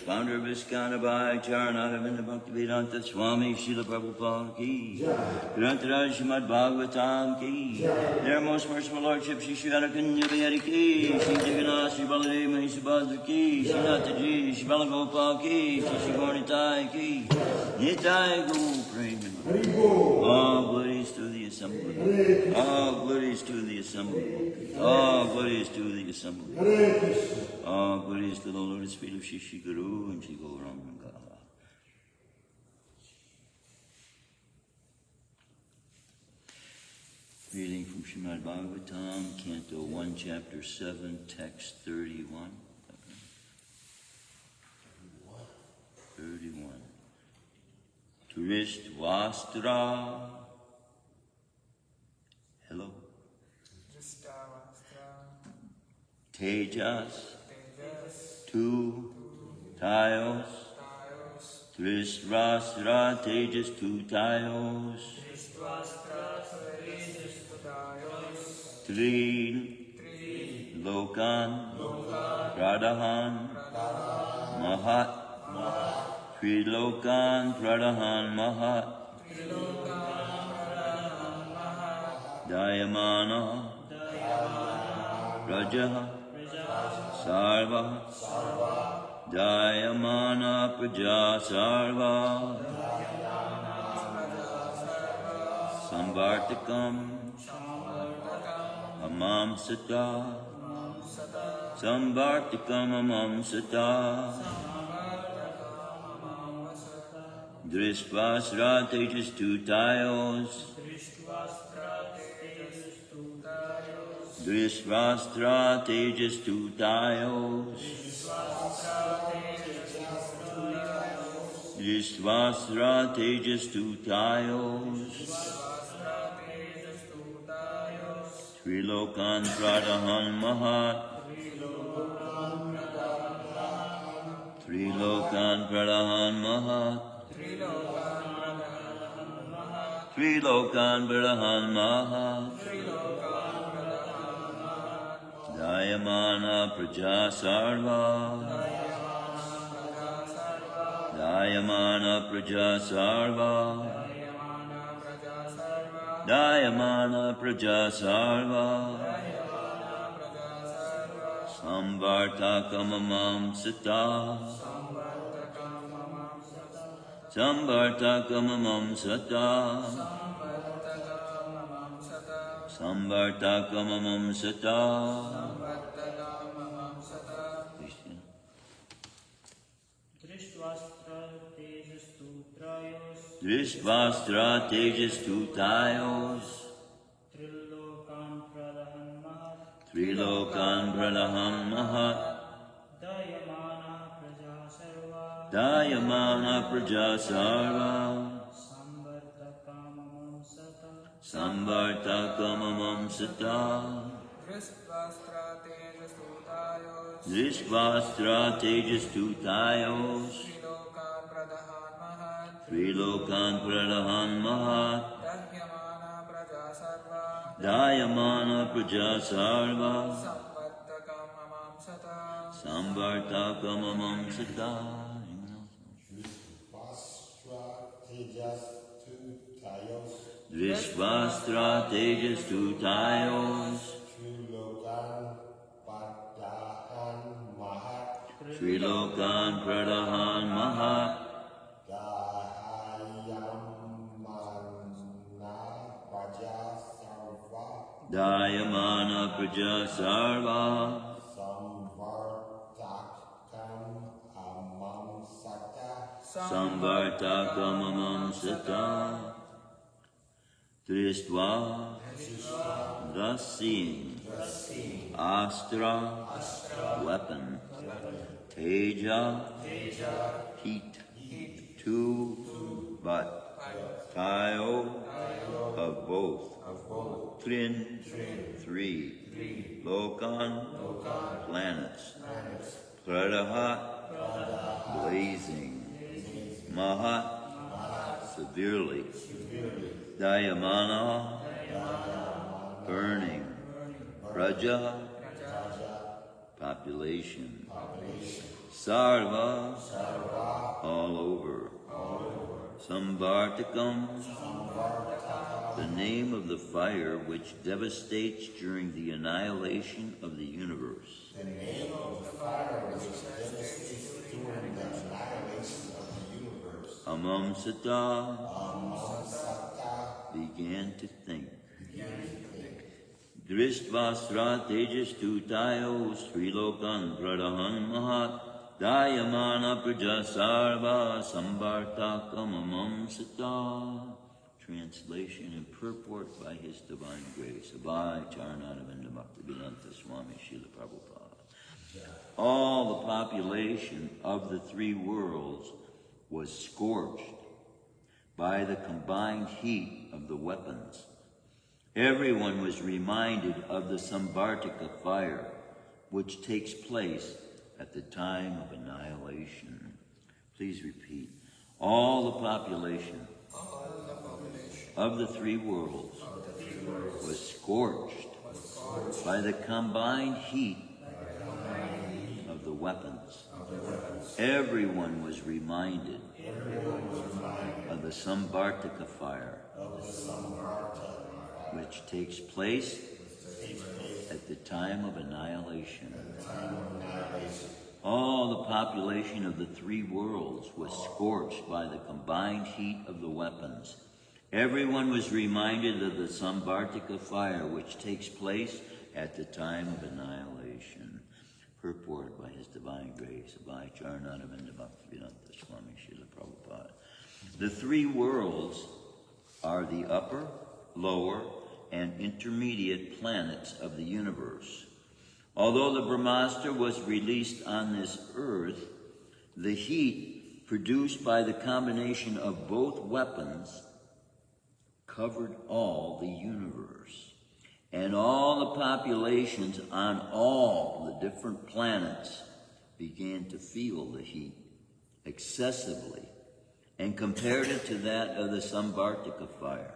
Founder of Iskana Bhai Charana Ravinda Bhaktivedanta Swami Srila Prabhupada ki Grantaraj Shrimadbhagavatam ki Their most merciful Lordship Shri Shriadakunya Bihari ki Shri Jagannath Shri Baladev Mahi Subhadra ki Shri Nataji Shri Balagopal ki Shri Shri Gaurnitai ki Nitai Go Prema. All glories to the assembly. All glories to the assembly. All glories to the assembly. All glories to the Lord Spirit of Shri Guru and Shri Gauranga. Reading from Shrimadbhagavatam, Canto 1, Chapter 7, Text 31. 31. Turist Vastra. Hello. Tejas. Two tiles. Trisvastra Tejas two tiles. Tri Lokan Pradahan Mahat Trilokan Pradahan Mahat Dayamana Raja Sarva Dayamana Praja Sarva Samvartakam Amam Sata Samvartakam Amam Sata Drisvasra Tejas two tiles Drisvastra Tejastutayos. Drisvastra Tejastutayos. Trilokan Pradahan Mahat. Trilokan Pradahan Mahat. Trilokan Pradahan Mahat. Dayamana Praja Sarva. Dayamana Praja Sarva. Dayamana Praja Sarva. Samvartakamamam Sita. Samvartakamamam Sita. Samvartakamamam Sita. Drisvastra Tejastutayos. Trilokan Pradahan Mahat. Dayamana Praja Sarva. Samvartakamamam Sita. Drisvastra Tejastutayos. Trilokan Pradahan Mahat. Dayamana Praja Sarva. Samvartakamamam Sita. Drisvastra Tejastutayos. Trilokan Pradahan Mahat. Dayamana Praja Sarva. Samvartakamamam Sita. Tristva. Thus seeing. Astra. Weapon. Teja. Heat. Two. But. Tayo. Of both. Trin. Three. Lokan. Planets. Pradaha. Blazing. Mahat. Severely. Dayamana. Burning. Praja. Population. Sarva. All over. Samvartakam. The name of the fire which devastates during the annihilation of the universe. The name of the fire which devastates during the annihilation of the universe. Amam Sata. Began to think. Dristvastra Tejastutayos. Trilokan Pradahan Mahat. Dayamana Praja Sarva. Samvartakamamam Sata. Translation and purport by His Divine Grace. Abhay Charanadavinda Bhaktivedanta Swami Srila Prabhupada. All the population of the three worlds was scorched by the combined heat of the weapons. Everyone was reminded of the Samvartika fire, which takes place at the time of annihilation. Please repeat. All the population of the three worlds was scorched by the combined heat of the weapons. Everyone was reminded of the Samvartika fire, which takes place at the time of annihilation. All the population of the three worlds was scorched by the combined heat of the weapons. Everyone was reminded of the Samvartika fire, which takes place at the time of annihilation. Purport by His Divine Grace, Abhay Charanadavinda Bhaktivedanta Swami Srila Prabhupada. The three worlds are the upper, lower, and intermediate planets of the universe. Although the Brahmastra was released on this earth, the heat produced by the combination of both weapons covered all the universe, and all the populations on all the different planets began to feel the heat excessively and compared it to that of the Samvartika fire.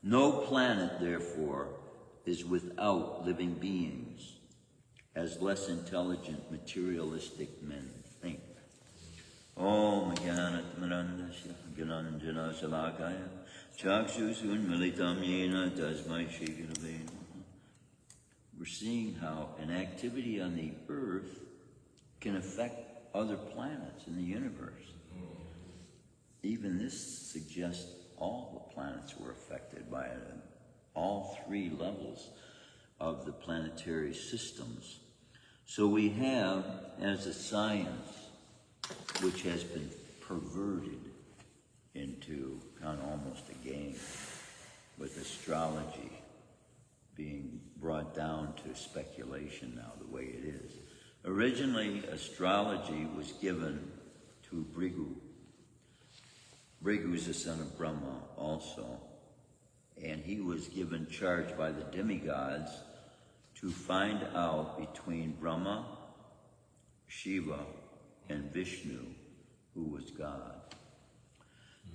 No planet, therefore, is without living beings, as less intelligent materialistic men think. Om Jnanat Mirandasya Gyananjana Salakaya Chakshusun Militam Yena Tasmai Shri Gurave Namaha. We're seeing how an activity on the earth can affect other planets in the universe. Even this suggests all the planets were affected by it, all three levels of the planetary systems. So we have, as a science, which has been perverted into kind of almost a game, with astrology being brought down to speculation now the way it is. Originally, astrology was given to Brigu. Brigu is the son of Brahma also, and he was given charge by the demigods to find out between Brahma, Shiva, and Vishnu who was God.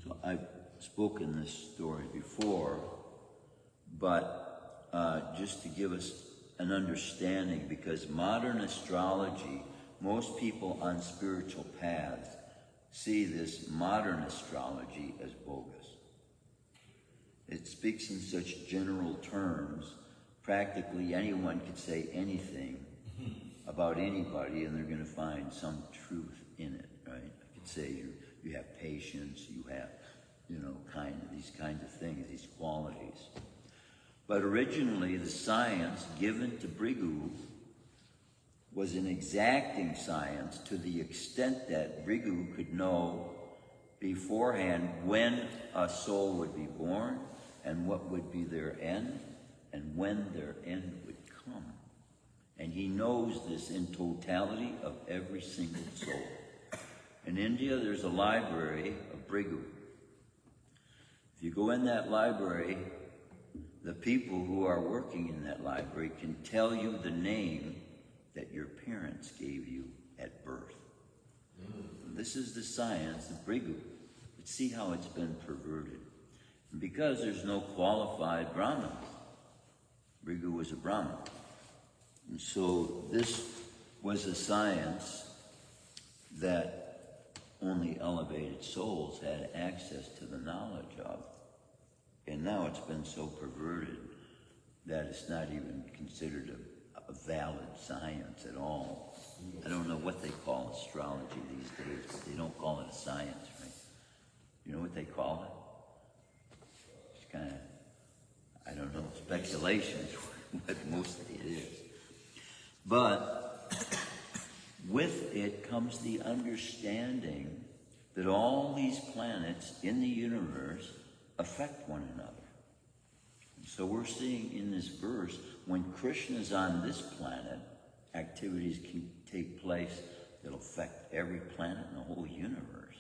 So I've spoken this story before, but just to give us an understanding, because modern astrology, most people on spiritual paths see this modern astrology as bogus. It speaks in such general terms, practically anyone could say anything about anybody and they're going to find some truth in it, right? I could say you have patience, you have, these kinds of things, these qualities. But originally, the science given to Brigu was an exacting science to the extent that Brigu could know beforehand when a soul would be born and what would be their end and when their end would come. And he knows this in totality of every single soul. In India, there's a library of Brigu. If you go in that library, the people who are working in that library can tell you the name that your parents gave you at birth. This is the science of Brigu. But see how it's been perverted. And because there's no qualified Brahmins, Brigu was a Brahmin. And so this was a science that only elevated souls had access to the knowledge of. And now it's been so perverted that it's not even considered a valid science at all. I don't know what they call astrology these days, but they don't call it a science, right? You know what they call it? It's kind of, I don't know, speculation is what mostly it is. But with it comes the understanding that all these planets in the universe affect one another. And so we're seeing in this verse, when Krishna is on this planet, activities can take place that'll affect every planet in the whole universe.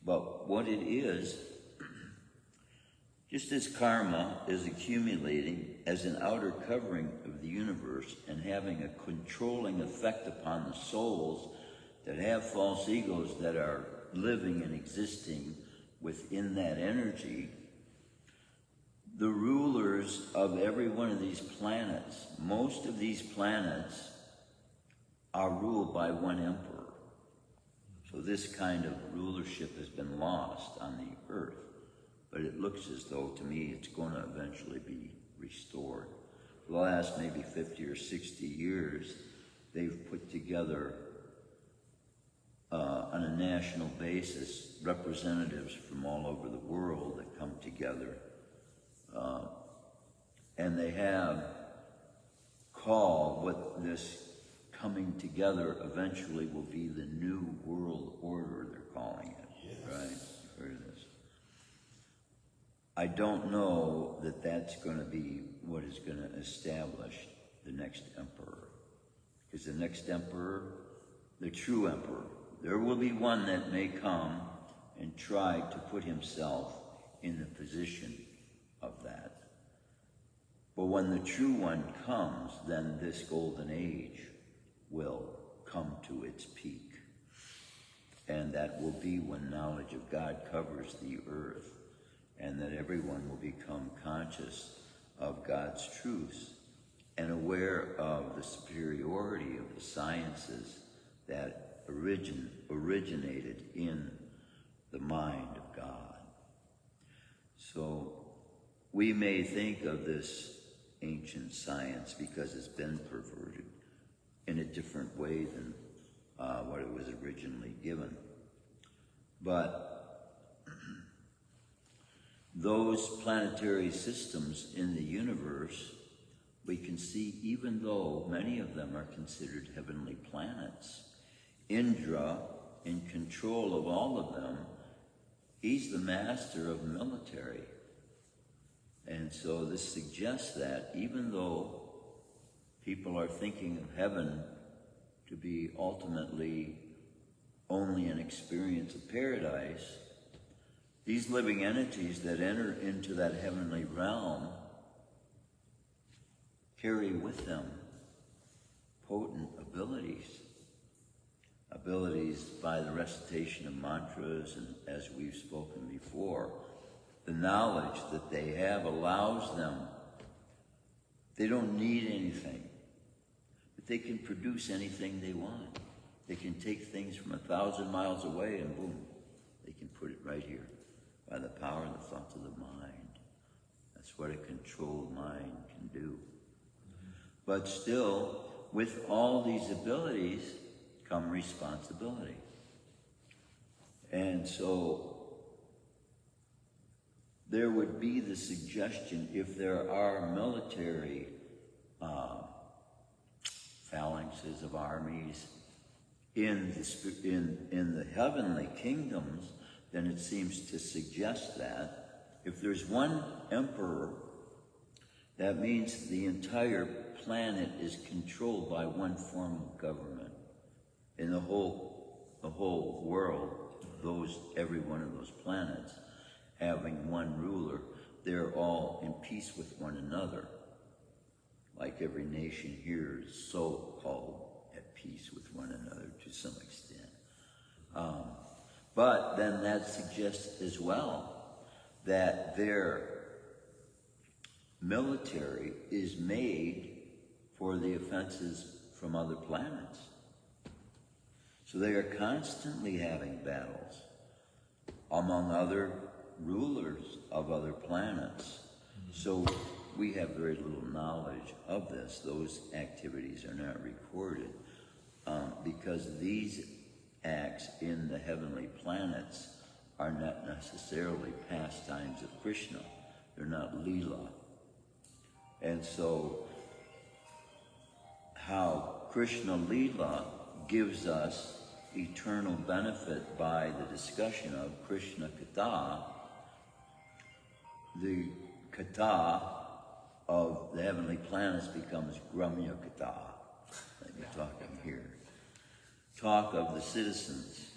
But what it is, just as karma is accumulating as an outer covering of the universe and having a controlling effect upon the souls that have false egos that are living and existing within that energy, the rulers of every one of these planets, most of these planets are ruled by one emperor. So this kind of rulership has been lost on the earth. But it looks as though, to me, it's going to eventually be restored. For the last maybe 50 or 60 years, they've put together, on a national basis, representatives from all over the world that come together. And they have called what this coming together eventually will be the New World Order, they're calling it. Yes. Right? You've heard of this. I don't know that that's going to be what is going to establish the next emperor. Because the next emperor, the true emperor, there will be one that may come and try to put himself in the position of that. But when the true one comes, then this golden age will come to its peak. And that will be when knowledge of God covers the earth, and that everyone will become conscious of God's truths and aware of the superiority of the sciences that originated in the mind of God. So we may think of this ancient science, because it's been perverted in a different way than what it was originally given. But those planetary systems in the universe, we can see, even though many of them are considered heavenly planets, Indra, in control of all of them, he's the master of military. And so this suggests that even though people are thinking of heaven to be ultimately only an experience of paradise, these living entities that enter into that heavenly realm carry with them potent abilities by the recitation of mantras, and as we've spoken before, the knowledge that they have allows them, they don't need anything, but they can produce anything they want. They can take things from 1,000 miles away and boom, they can put it right here by the power of the thoughts of the mind. That's what a controlled mind can do. But still, with all these abilities come responsibility. And so there would be the suggestion, if there are military phalanxes of armies in the heavenly kingdoms, then it seems to suggest that if there's one emperor, that means the entire planet is controlled by one form of government. In the whole world, every one of those planets having one ruler, they're all in peace with one another. Like every nation here is so-called at peace with one another to some extent. But then that suggests as well that their military is made for the offenses from other planets. So they are constantly having battles among other rulers of other planets. So we have very little knowledge of this. Those activities are not recorded because these acts in the heavenly planets are not necessarily pastimes of Krishna. They're not Leela. And so how Krishna Leela gives us eternal benefit by the discussion of Krishna Katha, the Katha of the heavenly planets becomes Gramya Katha, like we're talking here. Talk of the citizens.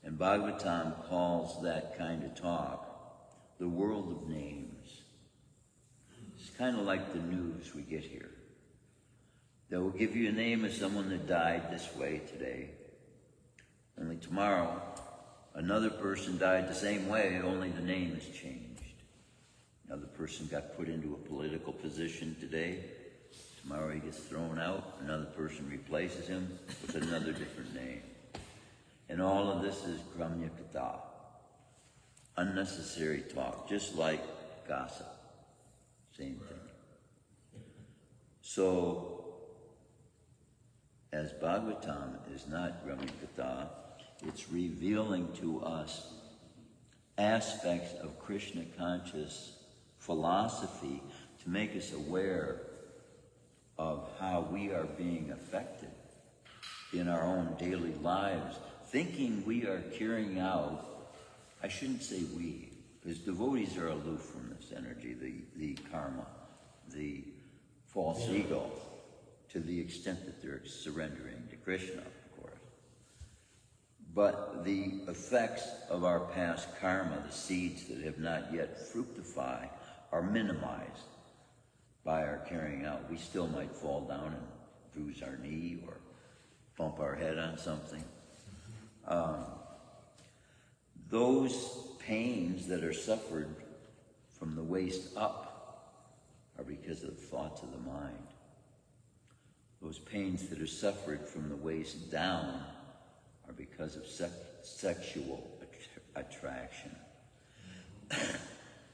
And Bhagavatam calls that kind of talk the world of names. It's kind of like the news we get here. They will give you a name of someone that died this way today. Only tomorrow, another person died the same way, only the name has changed. Another person got put into a political position today. Tomorrow he gets thrown out. Another person replaces him with another different name. And all of this is Gramya Katha. Unnecessary talk, just like gossip. Same thing. So, as Bhagavatam is not Gramya Katha, it's revealing to us aspects of Krishna conscious philosophy to make us aware of how we are being affected in our own daily lives, thinking we are carrying out, I shouldn't say we, Because devotees are aloof from this energy, the karma, the false ego, to the extent that they're surrendering to Krishna, of course. But the effects of our past karma, the seeds that have not yet fructified, are minimized by our carrying out. We still might fall down and bruise our knee or bump our head on something. Those pains that are suffered from the waist up are because of the thoughts of the mind. Those pains that are suffered from the waist down are because of sexual attraction.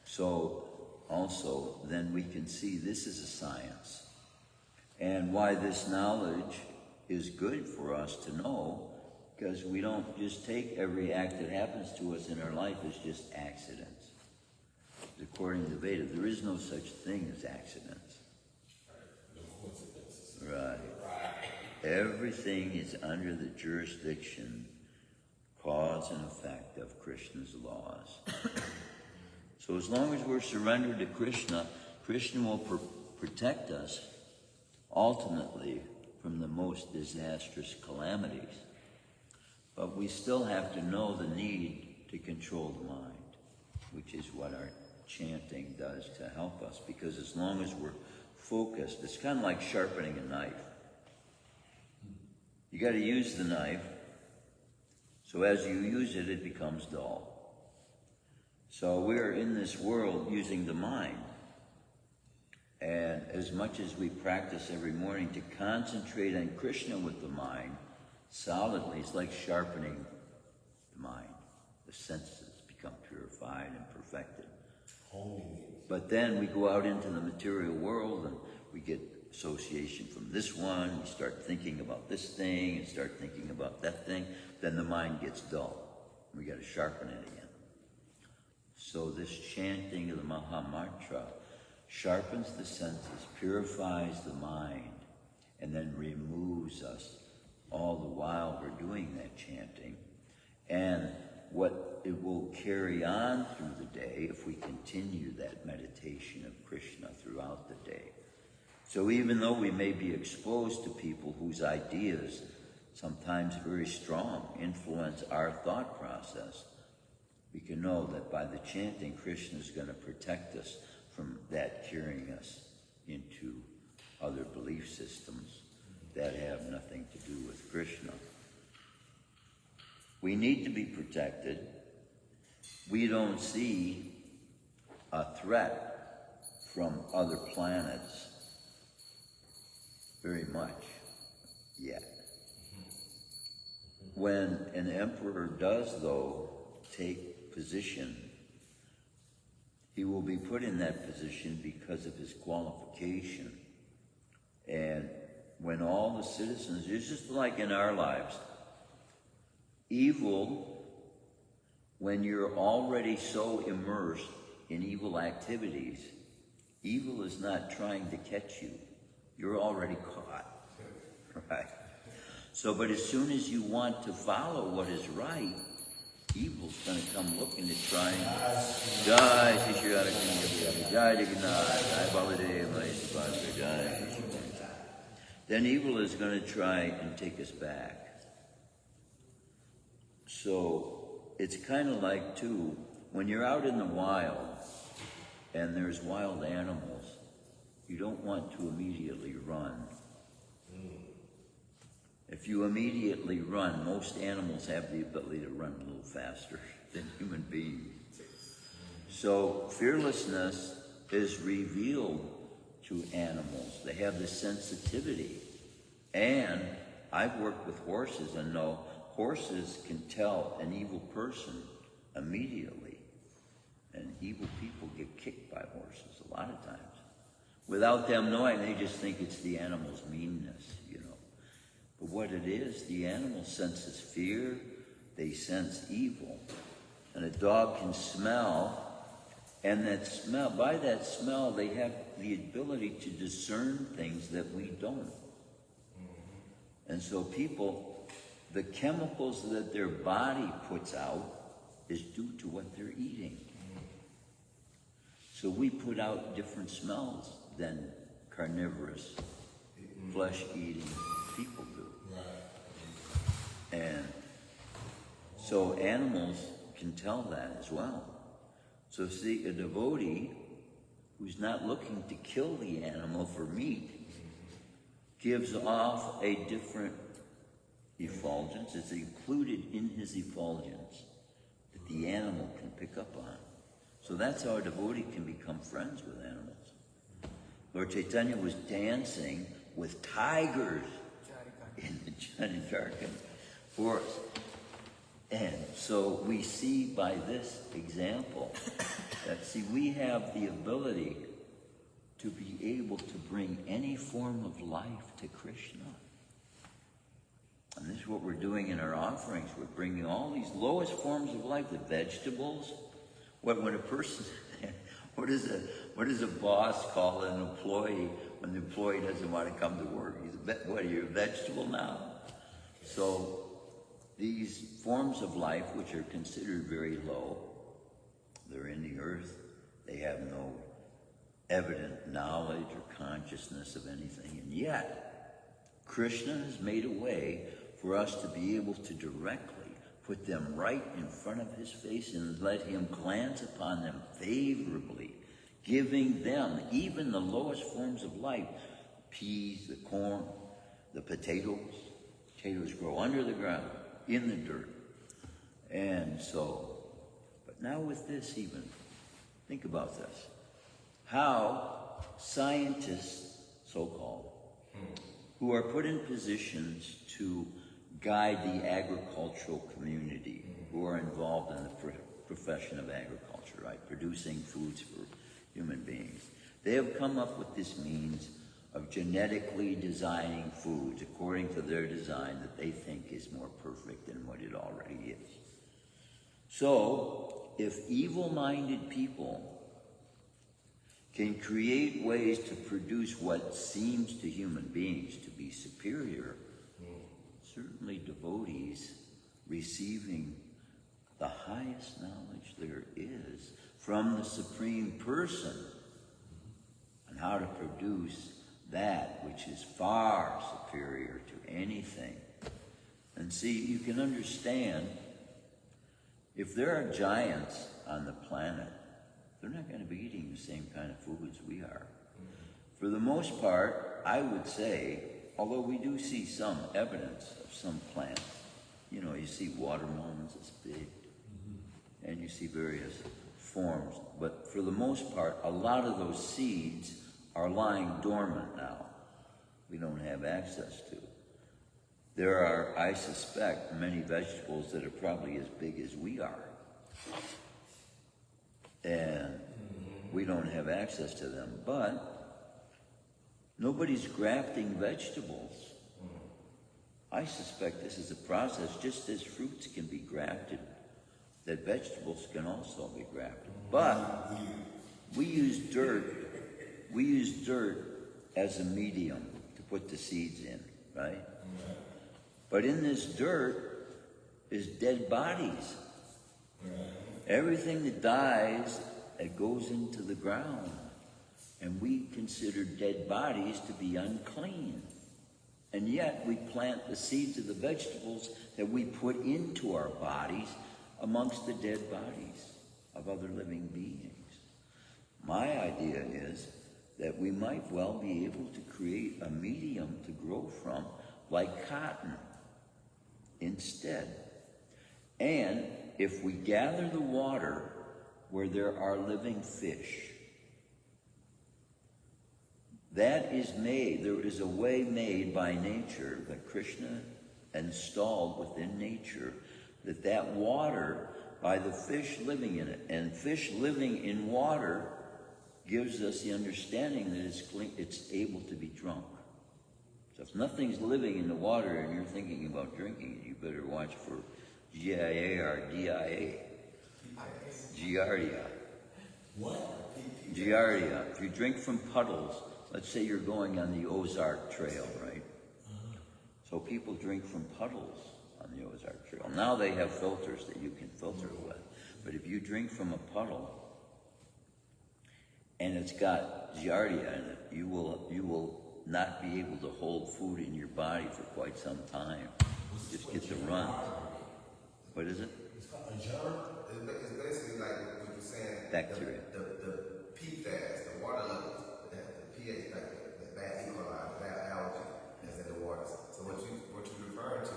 So also, then we can see this is a science. And why this knowledge is good for us to know, because we don't just take every act that happens to us in our life as just accidents. According to Veda, there is no such thing as accidents. Right. Everything is under the jurisdiction, cause and effect of Krishna's laws. So as long as we're surrendered to Krishna, Krishna will protect us ultimately from the most disastrous calamities. But we still have to know the need to control the mind, which is what our chanting does to help us. Because as long as we're focused, it's kind of like sharpening a knife. You got to use the knife, so as you use it, it becomes dull. So we're in this world using the mind. And as much as we practice every morning to concentrate on Krishna with the mind, solidly, it's like sharpening the mind. The senses become purified and perfected. But then we go out into the material world and we get association from this one, we start thinking about this thing and start thinking about that thing, then the mind gets dull. We got to sharpen it again. So this chanting of the Maha Mantra sharpens the senses, purifies the mind, and then removes us all the while we're doing that chanting. And what it will carry on through the day if we continue that meditation of Krishna throughout the day. So even though we may be exposed to people whose ideas, sometimes very strong, influence our thought process, we can know that by the chanting, Krishna is going to protect us from that carrying us into other belief systems that have nothing to do with Krishna. We need to be protected. We don't see a threat from other planets very much yet. When an emperor does, though, take position, he will be put in that position because of his qualification. And when all the citizens, it's just like in our lives, evil, when you're already so immersed in evil activities, evil is not trying to catch you. You're already caught, right? So, but as soon as you want to follow what is right, evil's going to come looking to try and die. Then evil is going to try and take us back. So it's kind of like, too, when you're out in the wild and there's wild animals, you don't want to immediately run. If you immediately run, most animals have the ability to run a little faster than human beings. So fearlessness is revealed to animals. They have this sensitivity. And I've worked with horses and know horses can tell an evil person immediately. And evil people get kicked by horses a lot of times. Without them knowing, they just think it's the animal's meanness, you know. But what it is, the animal senses fear, they sense evil. And a dog can smell, and that smell, by that smell, they have the ability to discern things that we don't. And so people, the chemicals that their body puts out is due to what they're eating. So we put out different smells than carnivorous, flesh-eating people do. And so animals can tell that as well. So see, a devotee who's not looking to kill the animal for meat gives off a different effulgence. It's included in his effulgence that the animal can pick up on. So that's how a devotee can become friends with animals. Lord Chaitanya was dancing with tigers in the Jarikhand forest. And so we see by this example that, see, we have the ability to be able to bring any form of life to Krishna. And this is what we're doing in our offerings. We're bringing all these lowest forms of life, the vegetables. When a person, what does a boss call an employee when the employee doesn't want to come to work? What, are you a vegetable now? So these forms of life, which are considered very low, they're in the earth. They have no evident knowledge or consciousness of anything. And yet, Krishna has made a way for us to be able to directly put them right in front of his face and let him glance upon them favorably, giving them even the lowest forms of life, peas, the corn, the potatoes. Potatoes grow under the ground, in the dirt. And so, but now with this even, think about this. How scientists, so-called, who are put in positions to guide the agricultural community, who are involved in the profession of agriculture, right, producing foods for human beings. They have come up with this means of genetically designing foods according to their design that they think is more perfect than what it already is. So, if evil-minded people can create ways to produce what seems to human beings to be superior, certainly devotees receiving the highest knowledge there is from the Supreme Person on how to produce that which is far superior to anything. And see, you can understand, if there are giants on the planet, they're not going to be eating the same kind of foods we are. For the most part, I would say, although we do see some evidence of some plants, you know, you see watermelons as big, and you see various forms, but for the most part, a lot of those seeds are lying dormant now. We don't have access to. There are, I suspect, many vegetables that are probably as big as we are. And we don't have access to them, but nobody's grafting vegetables. I suspect this is a process, just as fruits can be grafted, that vegetables can also be grafted. But we use dirt as a medium to put the seeds in, right? But in this dirt is dead bodies. Everything that dies, it goes into the ground. And we consider dead bodies to be unclean. And yet we plant the seeds of the vegetables that we put into our bodies amongst the dead bodies of other living beings. My idea is that we might well be able to create a medium to grow from, like cotton, instead. And if we gather the water where there are living fish, that is made, there is a way made by nature that Krishna installed within nature, that water, by the fish living in it, and fish living in water gives us the understanding that it's clean, it's able to be drunk. So if nothing's living in the water and you're thinking about drinking it, you better watch for GIA or DIA. Giardia. What? Giardia. If you drink from puddles, let's say you're going on the Ozark Trail, right? So people drink from puddles on the Ozark Trail. Now they have filters that you can filter with. But if you drink from a puddle, and it's got giardia in it, you will not be able to hold food in your body for quite some time. Just get the runs. What is it? It's called a germ. It's basically like what you're saying. Bacteria. The PFAS, the water levels, the pH, like the bad E. coli, the bad algae that's in the waters. So what you're referring to,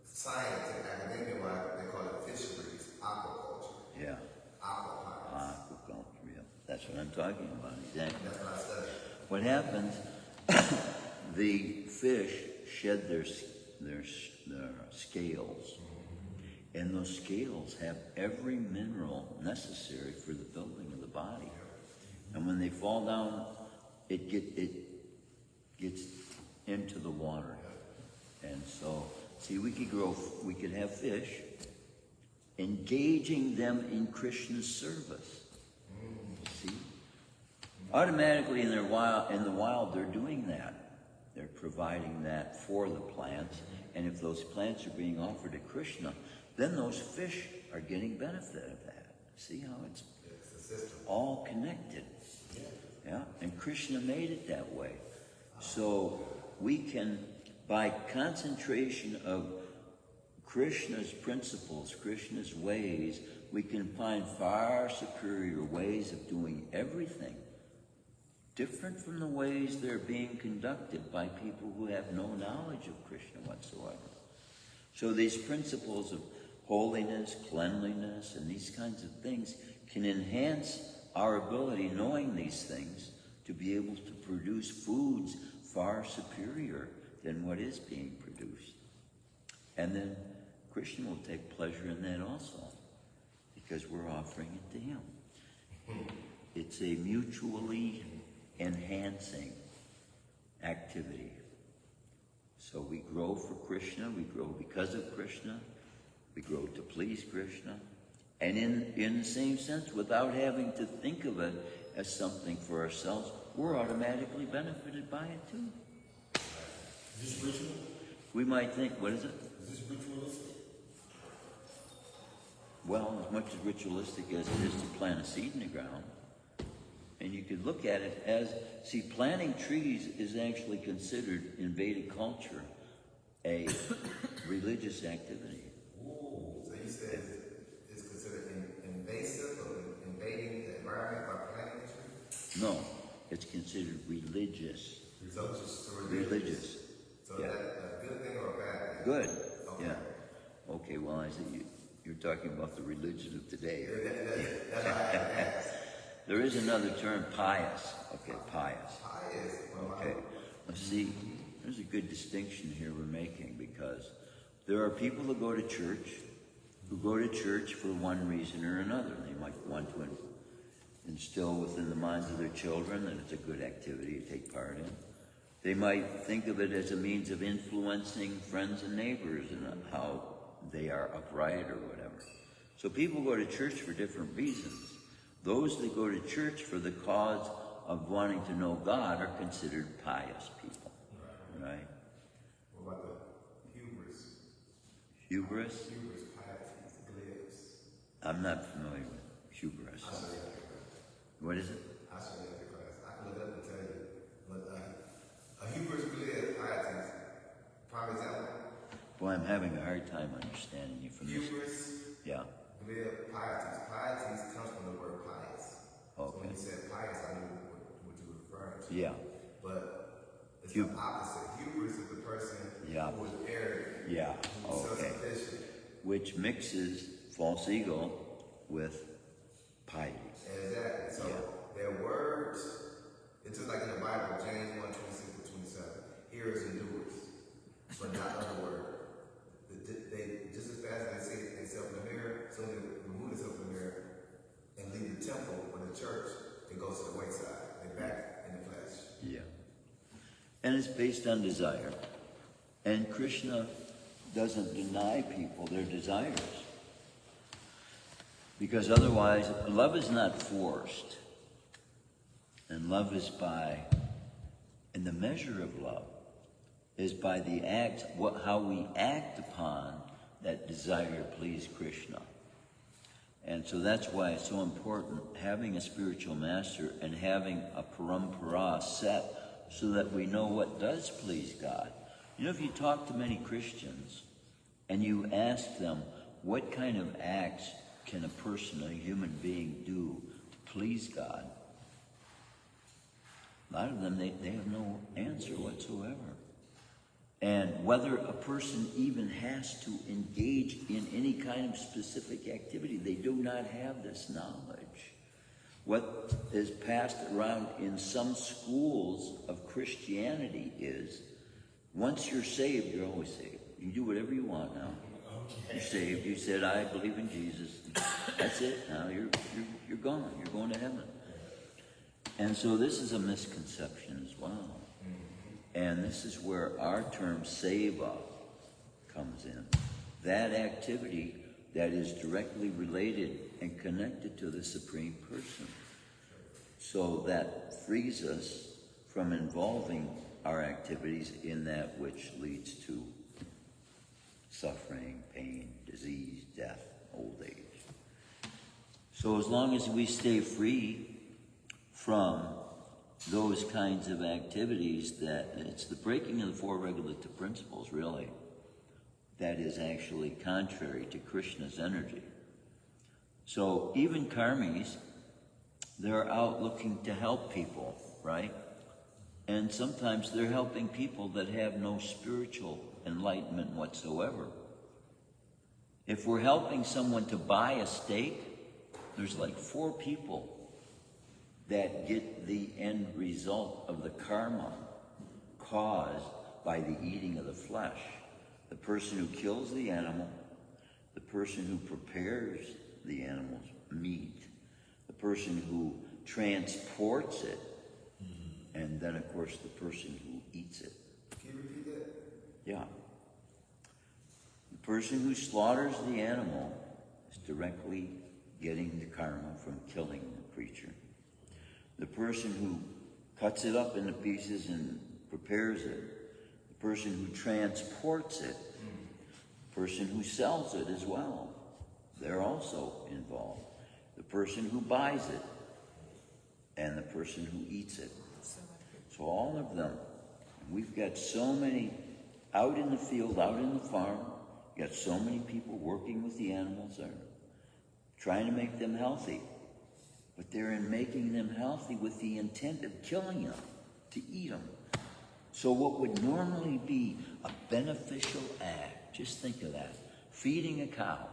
science and academia wise, they call it fisheries, aquaculture, Yeah. aquaponics. Aquaculture, yeah. That's what I'm talking about, exactly. That's what I studied. What happens, the fish shed their scales, and those scales have every mineral necessary for the building of the body. And when they fall down, it gets into the water. And so, see, we could have fish, engaging them in Krishna's service. See? Automatically in the wild, they're doing that. They're providing that for the plants. And if those plants are being offered to Krishna, then those fish are getting benefit of that. See how it's all connected? Yeah, and Krishna made it that way. So we can, by concentration of Krishna's principles, Krishna's ways, we can find far superior ways of doing everything, different from the ways they're being conducted by people who have no knowledge of Krishna whatsoever. So these principles of holiness, cleanliness, and these kinds of things can enhance our ability, knowing these things, to be able to produce foods far superior than what is being produced. And then Krishna will take pleasure in that also, because we're offering it to him. It's a mutually enhancing activity. So we grow for Krishna, we grow because of Krishna, we grow to please Krishna, and in the same sense, without having to think of it as something for ourselves, we're automatically benefited by it too. Is this ritual? We might think, what is it? Is this ritualistic? Well, as much as ritualistic as it is to plant a seed in the ground. And you could look at it as, see, planting trees is actually considered in Vedic culture a religious activity. So you said it's considered invasive or invading the environment by planting a tree? No, it's considered religious. So just Religious. So Yeah. is that a good thing or a bad thing? Good. Okay. Yeah. Okay, well, I see you're talking about the religion of today. That's why I had to ask. There is another term, pious. Okay, pious. Pious. Okay. Let's see. There's a good distinction here we're making, because there are people who go to church for one reason or another. They might want to instill within the minds of their children that it's a good activity to take part in. They might think of it as a means of influencing friends and neighbors and how they are upright or whatever. So people go to church for different reasons. Those that go to church for the cause of wanting to know God are considered pious people. Right? What about the hubris? Hubris? Hubris, piety, glibs. I'm not familiar with hubris. I'll show you after class. What is it? I'll show you after class. I can look it up and tell you. But a hubris, glib, piety, prime example. Boy, I'm having a hard time understanding you from this. Hubris, Yeah. glib, pieties. Pieties comes from the word pious. So when Okay. you said pious, I knew what you were referring to. Yeah. But it's Hub- the opposite. Hubris is the person Yeah. who is arrogant, Yeah. who's Okay. self-sufficient. Which mixes false ego with piety. Exactly. So their words, it's just like in the Bible, James 1:26-27. Hearers and doers, but not other word. They just as fast as they see themselves in the mirror, so they remove themselves in the mirror and leave the temple or the church. It goes to the wayside. They're back in the flesh. Yeah. And it's based on desire. And Krishna doesn't deny people their desires. Because otherwise, love is not forced. And love is and the measure of love is by the acts, how we act upon that desire to please Krishna. And so that's why it's so important having a spiritual master and having a parampara set so that we know what does please God. You know, if you talk to many Christians and you ask them what kind of acts can a person, a human being, do to please God, a lot of them, they have no answer whatsoever. And whether a person even has to engage in any kind of specific activity, they do not have this knowledge. What is passed around in some schools of Christianity is, once you're saved, you're always saved. You do whatever you want now. You're saved. You said, I believe in Jesus. That's it. Now you're gone. You're going to heaven. And so this is a misconception as well. And this is where our term seva comes in. That activity that is directly related and connected to the Supreme Person. So that frees us from involving our activities in that which leads to suffering, pain, disease, death, old age. So as long as we stay free from those kinds of activities, that it's the breaking of the four regulative principles, really, that is actually contrary to Krishna's energy. So even karmis, they're out looking to help people, right? And sometimes they're helping people that have no spiritual enlightenment whatsoever. If we're helping someone to buy a steak, there's like 4 people that get the end result of the karma caused by the eating of the flesh. The person who kills the animal, the person who prepares the animal's meat, the person who transports it, and then, of course, the person who eats it. Can you repeat that? Yeah. The person who slaughters the animal is directly getting the karma from killing the creature. The person who cuts it up into pieces and prepares it, the person who transports it, the person who sells it as well, they're also involved. The person who buys it, and the person who eats it. So all of them. We've got so many out in the field, out in the farm. We've got so many people working with the animals, trying to make them healthy. But they're in making them healthy with the intent of killing them, to eat them. So what would normally be a beneficial act, just think of that, feeding a cow.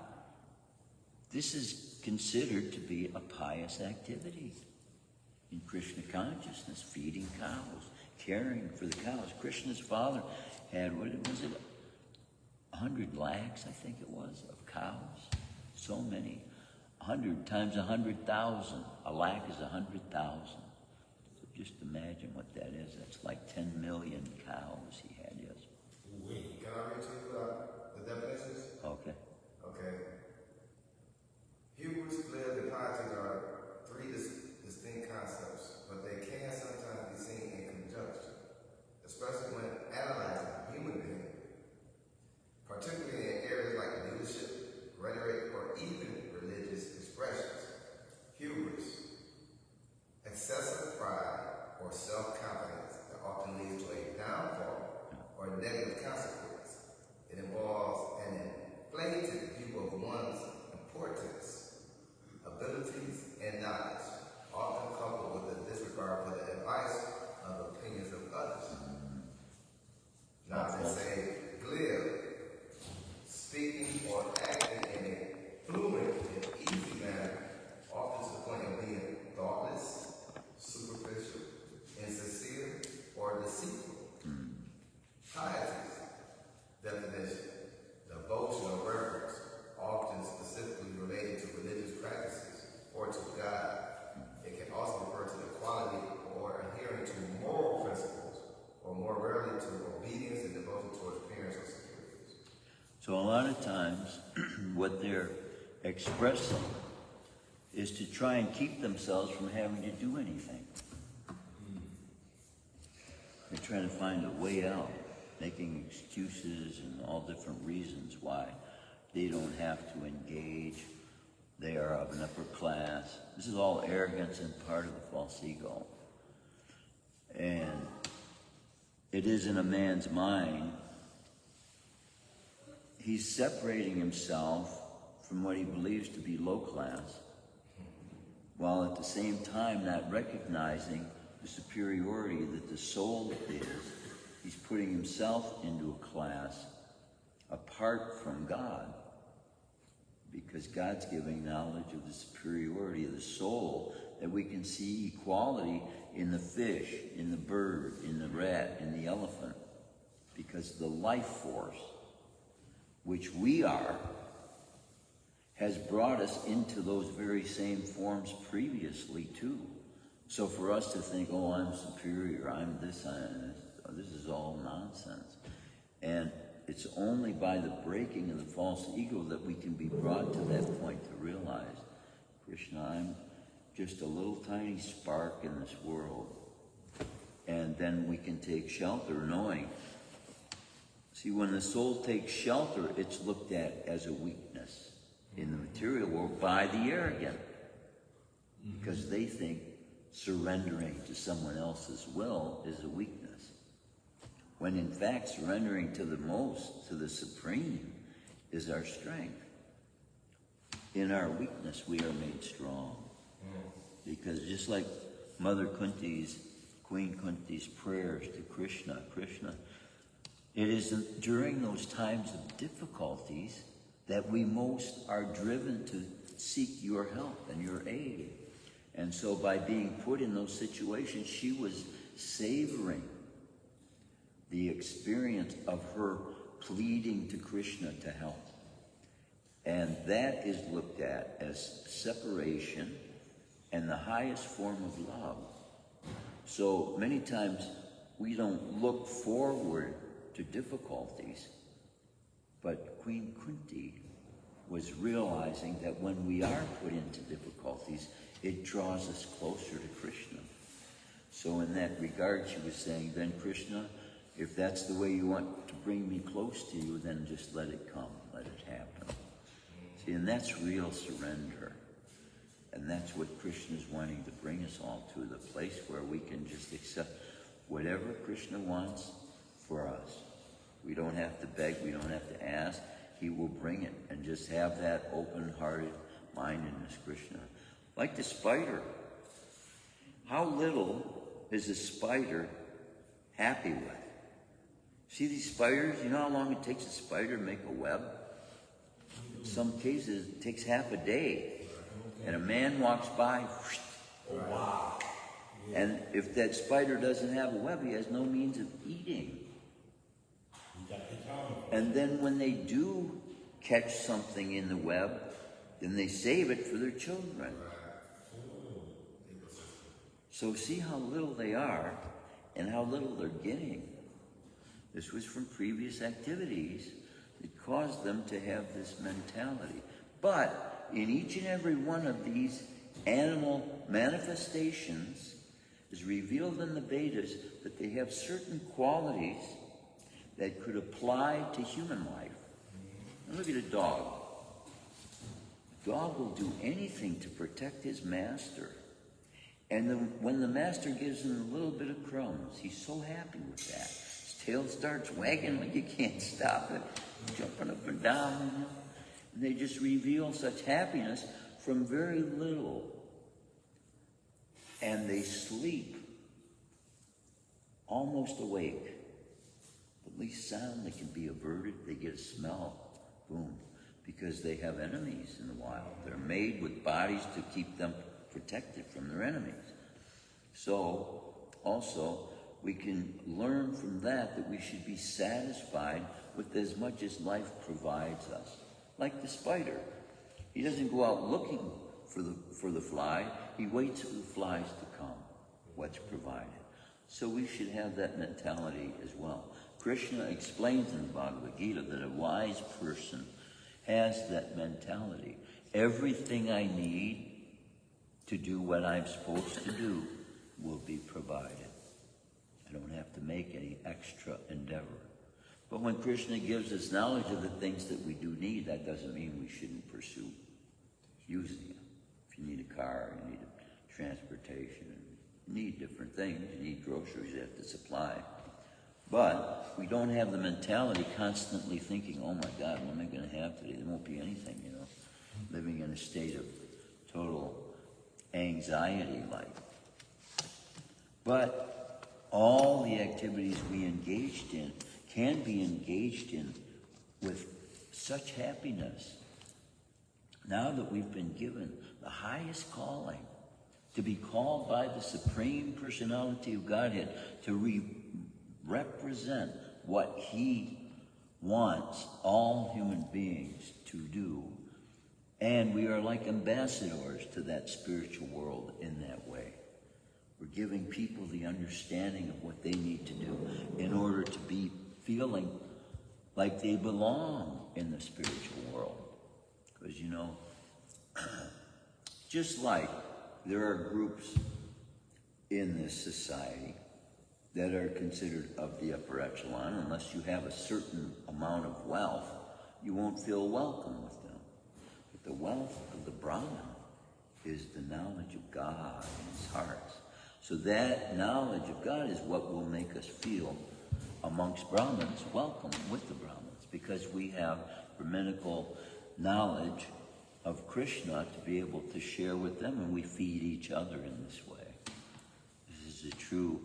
This is considered to be a pious activity in Krishna consciousness, feeding cows, caring for the cows. Krishna's father had, what was it, 100 lakhs, I think it was, of cows. So many. 100 times 100,000. A lakh is 100,000. So just imagine what that is. That's like 10 million cows he had, yes. Can I read to you the definitions? Okay. Okay. Hubris, flair, and piety are 3 distinct concepts, but they can sometimes be seen in conjunction, especially when analyzing human behavior, particularly in areas like leadership, rhetoric, or even religious expressions. Hubris, excessive pride or self-confidence that often leads to a downfall or negative consequence. It involves an inflated view of one's importance, abilities, and knowledge, often coupled with a disregard for the advice of opinions of others. Now they say glib, speaking or acting in a fluent and easy manner, often to the point of being thoughtless, superficial, insincere, or deceitful. Piety, definition, devotion or reverence, often specifically related to religious practices or to God. It can also refer to the quality or adhering to moral principles, or more rarely to obedience and devotion towards parents or superiors. So a lot of times, what they're expressing is to try and keep themselves from having to do anything. They're trying to find a way out, making excuses and all different reasons why they don't have to engage They are of an upper class. This is all arrogance and part of the false ego. And it is in a man's mind. He's separating himself from what he believes to be low class, while at the same time not recognizing the superiority that the soul is. He's putting himself into a class apart from God, because God's giving knowledge of the superiority of the soul, that we can see equality in the fish, in the bird, in the rat, in the elephant, because the life force, which we are, has brought us into those very same forms previously too. So for us to think, oh, I'm superior, I'm this, this is all nonsense. And it's only by the breaking of the false ego that we can be brought to that point to realize, Krishna, I'm just a little tiny spark in this world. And then we can take shelter knowing. See, when the soul takes shelter, it's looked at as a weakness in the material world by the arrogant, because they think surrendering to someone else's will is a weakness. When in fact, surrendering to the most, to the supreme, is our strength. In our weakness, we are made strong. Because just like Queen Kunti's prayers to Krishna, it is during those times of difficulties that we most are driven to seek your help and your aid. And so by being put in those situations, she was savoring the experience of her pleading to Krishna to help. And that is looked at as separation and the highest form of love. So many times we don't look forward to difficulties, but Queen Kunti was realizing that when we are put into difficulties, it draws us closer to Krishna. So in that regard, she was saying, then Krishna, if that's the way you want to bring me close to you, then just let it come, let it happen. See, and that's real surrender. And that's what Krishna is wanting to bring us all to, the place where we can just accept whatever Krishna wants for us. We don't have to beg, we don't have to ask. He will bring it, and just have that open-hearted mindedness, Krishna. Like the spider. How little is a spider happy with? See these spiders? You know how long it takes a spider to make a web? In some cases, it takes half a day. And a man walks by, whoosh, Wow. and if that spider doesn't have a web, he has no means of eating. You got the counter. And then when they do catch something in the web, then they save it for their children. So see how little they are and how little they're getting. This was from previous activities that caused them to have this mentality. But in each and every one of these animal manifestations is revealed in the Vedas that they have certain qualities that could apply to human life. Now look at a dog. A dog will do anything to protect his master. And when the master gives him a little bit of crumbs, he's so happy with that. His tail starts wagging like you can't stop it, jumping up and down. And they just reveal such happiness from very little. And they sleep almost awake. The least sound that can be averted, they get a smell, boom, because they have enemies in the wild. They're made with bodies to keep them protected from their enemies. So, also, we can learn from that we should be satisfied with as much as life provides us. Like the spider. He doesn't go out looking for the fly. He waits for the flies to come, what's provided. So we should have that mentality as well. Krishna explains in the Bhagavad Gita that a wise person has that mentality. Everything I need to do what I'm supposed to do will be provided. I don't have to make any extra endeavor. But when Krishna gives us knowledge of the things that we do need, that doesn't mean we shouldn't pursue. using it. If you need a car, you need transportation, you need different things. You need groceries you have to supply. But we don't have the mentality constantly thinking, oh my God, what am I going to have today? There won't be anything, you know. Living in a state of total anxiety, like. But all the activities we engaged in can be engaged in with such happiness. Now that we've been given the highest calling, to be called by the Supreme Personality of Godhead, to represent what He wants all human beings to do. And we are like ambassadors to that spiritual world in that way. We're giving people the understanding of what they need to do in order to be feeling like they belong in the spiritual world. Because, you know, just like there are groups in this society that are considered of the upper echelon, unless you have a certain amount of wealth, you won't feel welcome with them. But the wealth of the Brahman is the knowledge of God in his hearts. So that knowledge of God is what will make us feel amongst Brahmins welcome with the Brahmins, because we have Brahminical knowledge of Krishna to be able to share with them, and we feed each other in this way. This is a true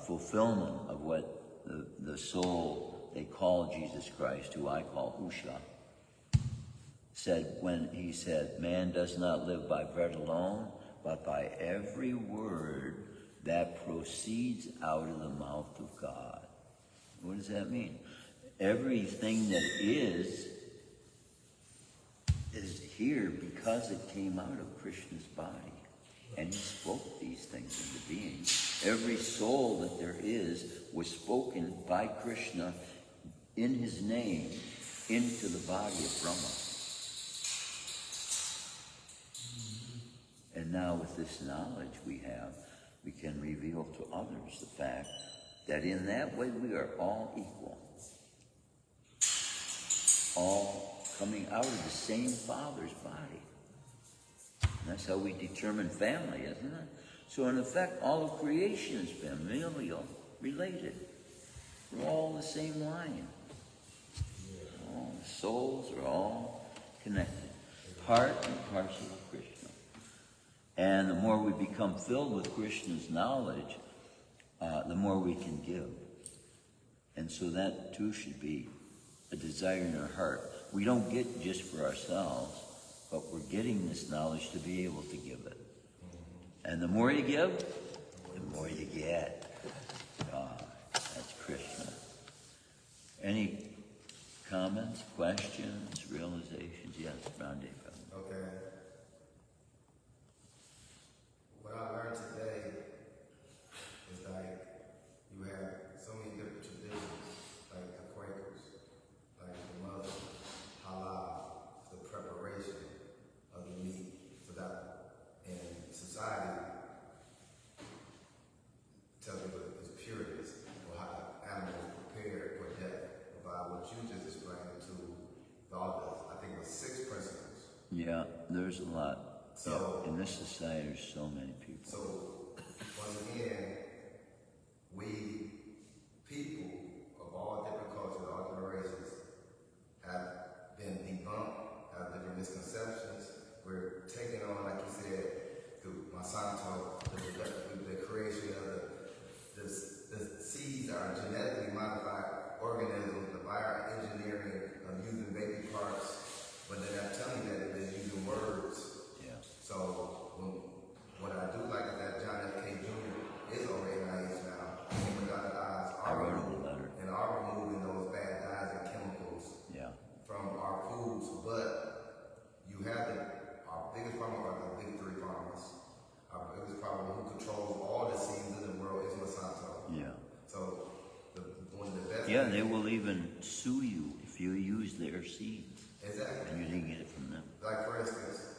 fulfillment of what the soul they call Jesus Christ, who I call Usha, said when he said, man does not live by bread alone, but by every word that proceeds out of the mouth of God. What does that mean? Everything that is here because it came out of Krishna's body. And he spoke these things into being. Every soul that there is was spoken by Krishna in his name into the body of Brahma. And now with this knowledge we have, we can reveal to others the fact that in that way we are all equal. All coming out of the same Father's body. And that's how we determine family, isn't it? So in effect, all of creation is familial, related. We're all the same line. All the souls are all connected. Part and parcel of Krishna. And the more we become filled with Krishna's knowledge, the more we can give. And so that too should be a desire in our heart. We don't get just for ourselves, but we're getting this knowledge to be able to give it. And the more you give, the more you get. That's Krishna. Any comments, questions, realizations? Yes, Randeep. Okay. What I learned today is like you have so many different traditions, like the Quakers, like the Muslims, halal, the preparation of the meat, so that in society tells you what is pureness, or how the animal is prepared for death, by what you just explained to all the, I think it was 6 principles. Yeah, there's a lot. So, in this society, there's so many people. So, once again, we people of all different cultures, all different races, have been debunked, have different misconceptions. We're taking on, like you said, through Monsanto, the creation of the seeds are genetically modified organisms, the bioengineering of using baby parts, but they're not telling you that they're using words. So what I do like is that John F. K. Jr. is already in age now, and without the dyes are removing those bad dyes and chemicals from our foods. But you have our biggest farmer are the big 3 farmers. Our biggest farmer who controls all the seeds in the world is Monsanto. Yeah. So one of the best. Yeah, they will even sue you if you use their seeds. Exactly. And you didn't get it from them. Like for instance.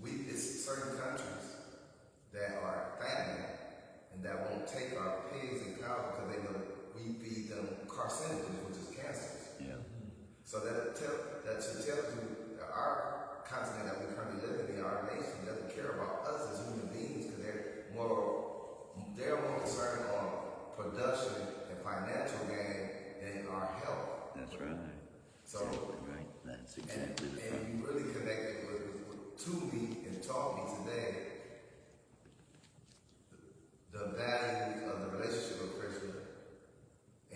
It's certain countries that are fattening and that won't take our pigs and cows because they know we feed them carcinogens, which is cancers. Yeah. So that should tell you that our continent that we currently live in, our nation doesn't care about us as human beings because they're more concerned on production and financial gain than our health. That's right. So, exactly right. That's exactly the and problem. you really connected to me and taught me today the values of the relationship with Krishna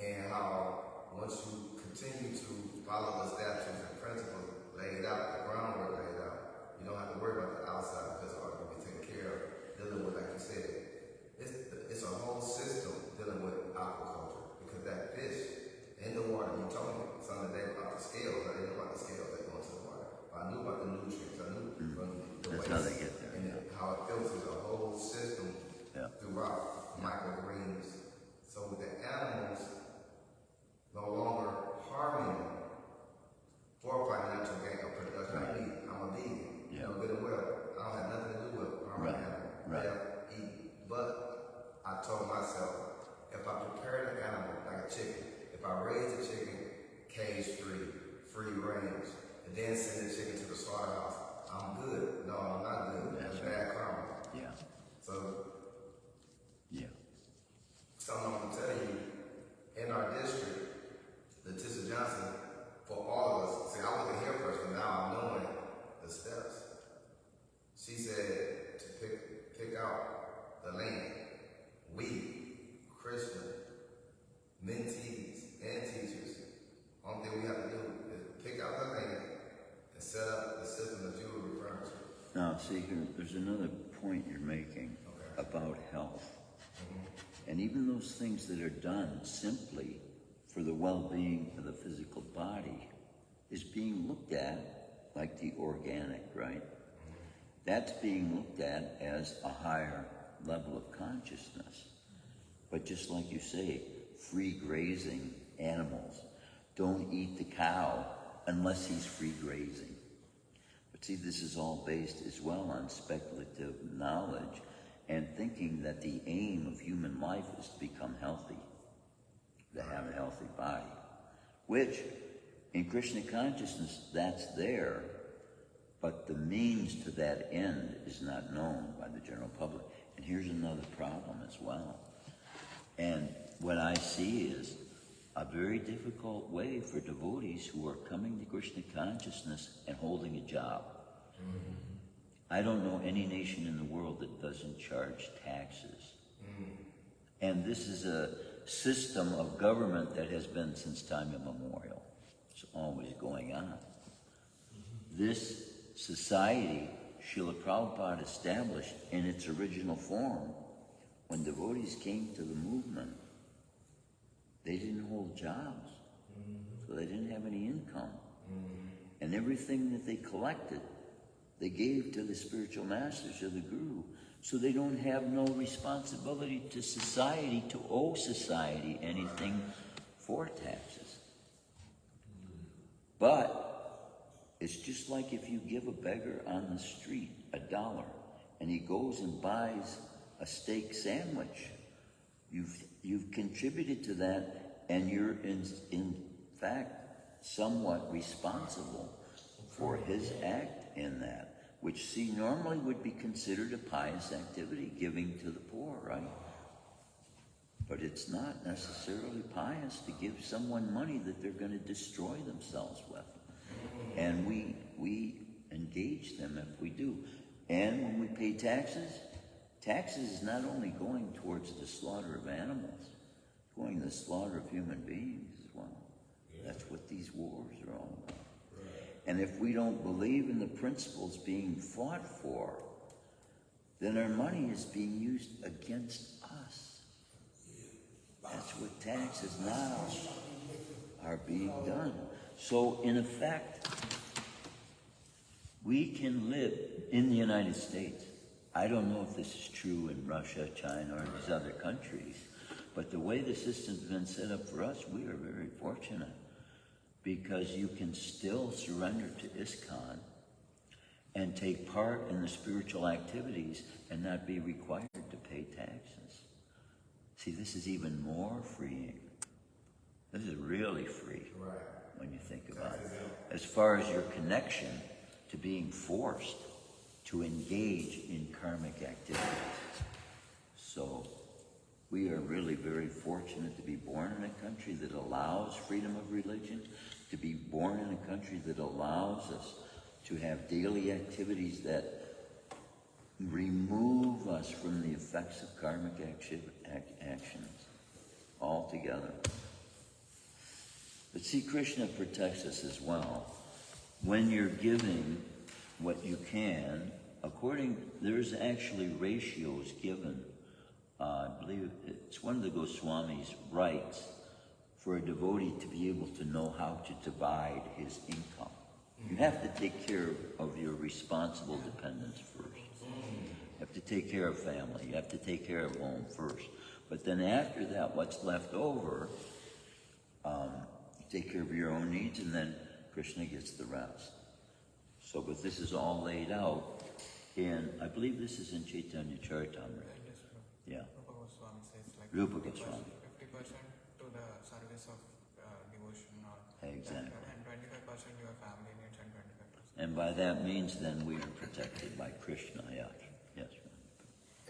and how once you continue to follow the statutes and principles laid out, the groundwork laid out, you don't have to worry about the outside because it's already going to be taken care of. Dealing with, like you said, it's a whole system dealing with aquaculture because that fish in the water, you told me something today about the scales. I didn't know about the scales that go into the water. But I knew about the nutrients. I knew from the That's waste how they get there. and how it filters a whole system throughout microgreens. So the animals no longer harming them for financial gain or production. I'm a vegan. You know good and well. I don't have nothing to do with harming animals. I eat. But I told myself, if I prepare the animal like a chicken, if I raise the chicken cage-free, free range, and then send the chicken to the slaughterhouse, I'm good. No, I'm not good. That's bad karma. Yeah. So, Yeah. something I'm going to tell you, in our district, Letitia Johnson, for all of us, see, I wasn't here first, but now I'm knowing the steps. She said to pick out the land. We, Christian, mentees, and teachers, only thing we have to do is pick out the land and set up the system that you were referring to. Now, see here, there's another point you're making about health. And even those things that are done simply for the well-being of the physical body is being looked at like the organic, right? That's being looked at as a higher level of consciousness. But just like you say, free grazing animals don't eat the cow unless he's free grazing. But see, this is all based as well on speculative knowledge and thinking that the aim of human life is to become healthy, to have a healthy body, which in Krishna consciousness, that's there, but the means to that end is not known by the general public. And here's another problem as well. And what I see is a very difficult way for devotees who are coming to Krishna consciousness and holding a job. I don't know any nation in the world that doesn't charge taxes. And this is a system of government that has been since time immemorial. It's always going on. This society, Srila Prabhupada established in its original form, when devotees came to the movement, they didn't hold jobs, so they didn't have any income. And everything that they collected, they gave to the spiritual masters of the Guru, so they don't have no responsibility to society, to owe society anything for taxes. But it's just like if you give a beggar on the street $1 and he goes and buys a steak sandwich, you've contributed to that, and you're in fact somewhat responsible for his act in that, which normally would be considered a pious activity, giving to the poor, right? But it's not necessarily pious to give someone money that they're going to destroy themselves with. And we engage them if we do. And when we pay taxes, taxes is not only going towards the slaughter of animals, it's going to the slaughter of human beings as well. That's what these wars are all about. And if we don't believe in the principles being fought for, then our money is being used against us. That's what taxes now are being done. So in effect, we can live in the United States. I don't know if this is true in Russia, China, or these other countries, but the way the system's been set up for us, we are very fortunate, because you can still surrender to ISKCON and take part in the spiritual activities and not be required to pay taxes. See, this is even more freeing. This is really free when you think about it. As far as your connection to being forced to engage in karmic activities. So we are really very fortunate to be born in a country that allows freedom of religion, to be born in a country that allows us to have daily activities that remove us from the effects of karmic actions altogether. But see, Krishna protects us as well. When you're giving what you can, there's actually ratios given. I believe it's one of the Goswamis writes for a devotee to be able to know how to divide his income. You have to take care of your responsible dependents first. You have to take care of family. You have to take care of home first. But then after that, what's left over, you take care of your own needs, and then Krishna gets the rest. So, but this is all laid out in, I believe this is in Chaitanya Charitamrita. Yeah. Rupa Goswami says like Rupa Goswami. 50% to the service of devotion or Exactly. and 25% your family needs and 25%. And by that means, then we are protected by Krishna. Yes. Yes.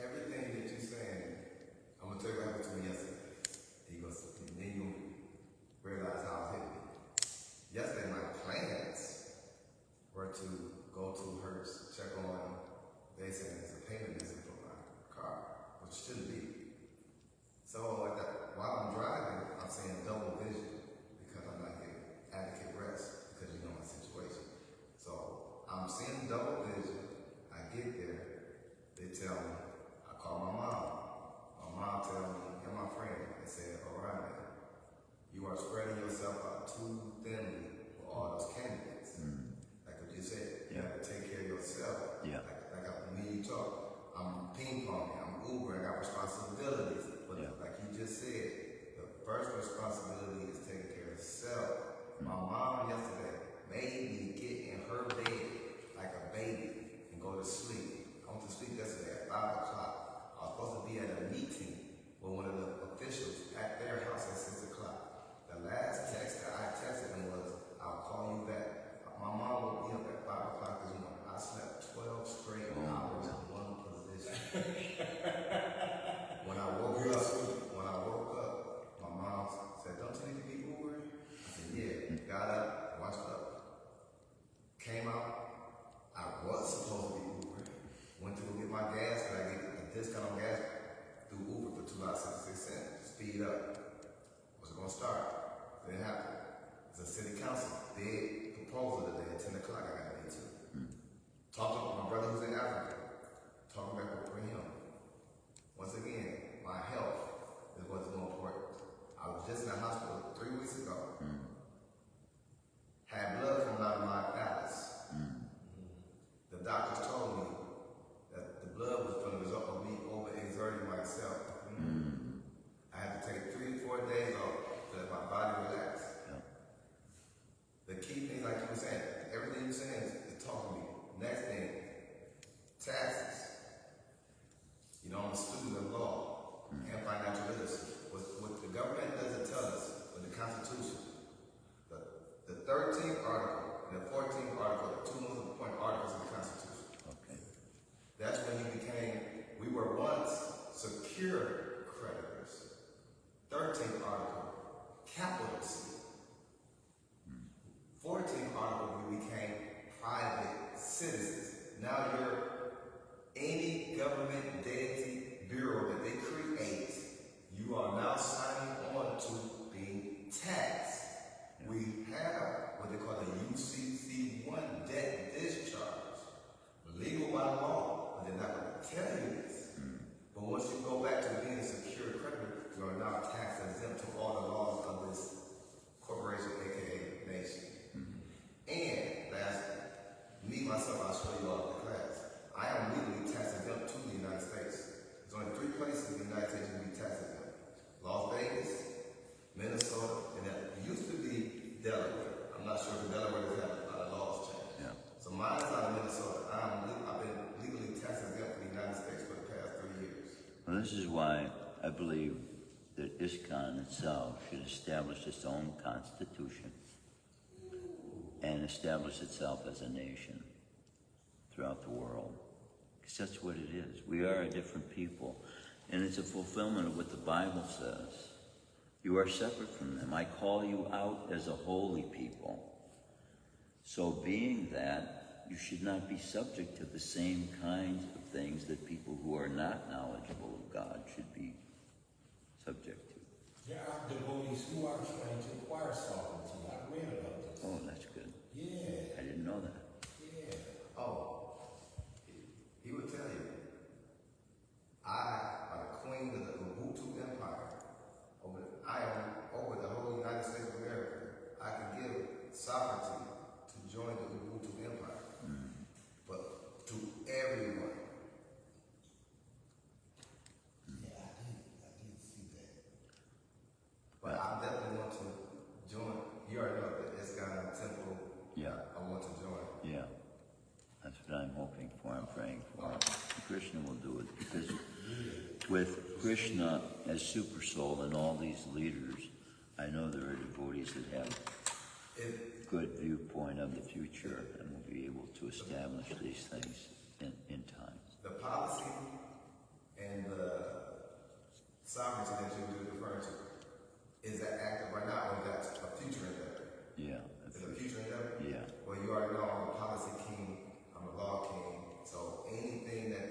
Everything that you're saying, I'm gonna tell you what happened to me yesterday. Then you realize how it hit me. Yesterday, my plans were to go to Hertz, check on. They said there's a payment missing for my car, which shouldn't be. So while I'm driving, I'm saying double vision because I'm not getting adequate rest because you know my situation. So I'm seeing double vision. I get there. They tell me, I call my mom. My mom tell me, and my friend, they said, all right, man, you are spreading yourself out too thinly for all those candidates. Like what you said, you have to take care of yourself. Yeah. Like when you talk, I'm ping-ponging, I'm Uber, I got responsibilities. But like you just said, the first responsibility is taking care of self. My mom yesterday made me get in her bed like a baby and go to sleep. I went to sleep yesterday at 5 o'clock. I was supposed to be at a meeting with one of the officials at their house at 6 o'clock. The last text that I texted him was, I'll call you back. My mom woke me up at 5 o'clock because, you know, I slept 12 straight hours in one position. When I woke up, my mom said, don't you need to be Ubering? I said, yeah. Got up, washed up, came out. I was supposed to be Ubering. Went to go get my gas, but I get a discount on gas through Uber for $2.66. Speed up. Was it gonna start? Didn't happen. It's a city council big proposal today at 10 o'clock. I gotta be to. Talked to my brother who's in Africa. Talking back over him. Once again, my health is what's more important. I was just in the hospital 3 weeks ago. Had blood coming out of my bowels. The doctors told me that the blood was from the result of me overexerting myself. I had to take 3 to 4 days off to let my body relax. The key thing, like you were saying, everything you're saying is talking to me. Next thing, taxes. You know, I'm a student of law and financial literacy. What the government doesn't tell us, with the Constitution, the 13th article and the 14th article are two most important articles of the Constitution. Okay. That's when we were once secure creditors. 13th article, capital C. 14th article, we became private citizens. Now any government deity bureau that they create, you are now signing on to being taxed. We have what they call a UCC1 debt discharge. Legal by law, but they're not going to tell you this. But once you go back to being a secure creditor, you are now tax exempt to all the laws of this corporation, aka nation. And lastly, me myself, I'll show you all the class. I am legally tax exempt to the United States. There's only 3 places in the United States you can be tax exempt: Las Vegas, Minnesota, and that used to be Delaware. I'm not sure if Delaware has had a lot of laws changed. Yeah. So mine is out of Minnesota. I've been legally tax exempt for the United States for the past 3 years. Well, this is why I believe that ISKCON itself should establish its own constitution and establish itself as a nation. throughout the world. Because that's what it is. We are a different people. And it's a fulfillment of what the Bible says. You are separate from them. I call you out as a holy people. So being that, you should not be subject to the same kinds of things that people who are not knowledgeable of God should be subject to. There are devotees who are trying to acquire sovereignty. I've read about this. Oh, that's good. Yeah, I didn't know that. yeah. Oh, he would tell you, I am the queen of the Ubuntu Empire. I am over the whole United States of America. I can give sovereignty to join the Ubuntu Empire. But to everyone. Yeah, I did see that. But I definitely want to join. You already know that Iskon Temple. Yeah. I want to join. Yeah. That's what I'm hoping for. I'm praying for. Krishna will do it. Because with Krishna as super soul and all these leaders, I know there are devotees that have good viewpoint of the future and will be able to establish these things in time. The policy and the sovereignty that you were referring to, is that active right now or is that a future endeavor? Yeah. Is it a future endeavor? Yeah. Well, you already know I'm a policy king, I'm a law king, so anything that,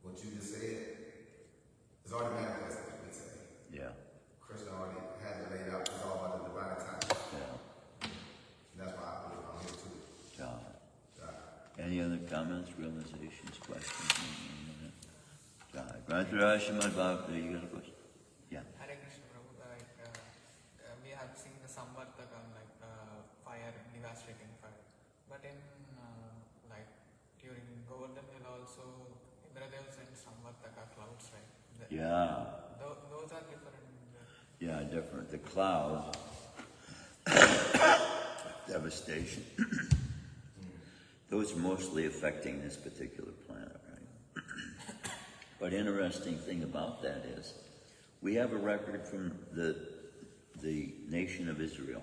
what you just said, is already manifested, we say. Yeah. Krishna already has it laid out, it's all about the divine time. Yeah. And that's why I believe I'm here too. Any other comments, realizations, questions? Shrimadbhagavatam, you got a question? Yeah. Hare Krishna Prabhu, we have seen the Samvartaka, fire, devastating fire. But in, during Govardhan Hill also, Indradev sent Samvartaka clouds, right? Yeah. Those are different. Yeah, different. The clouds, devastation. Those are mostly affecting this particular planet, right? But interesting thing about that is, we have a record from the nation of Israel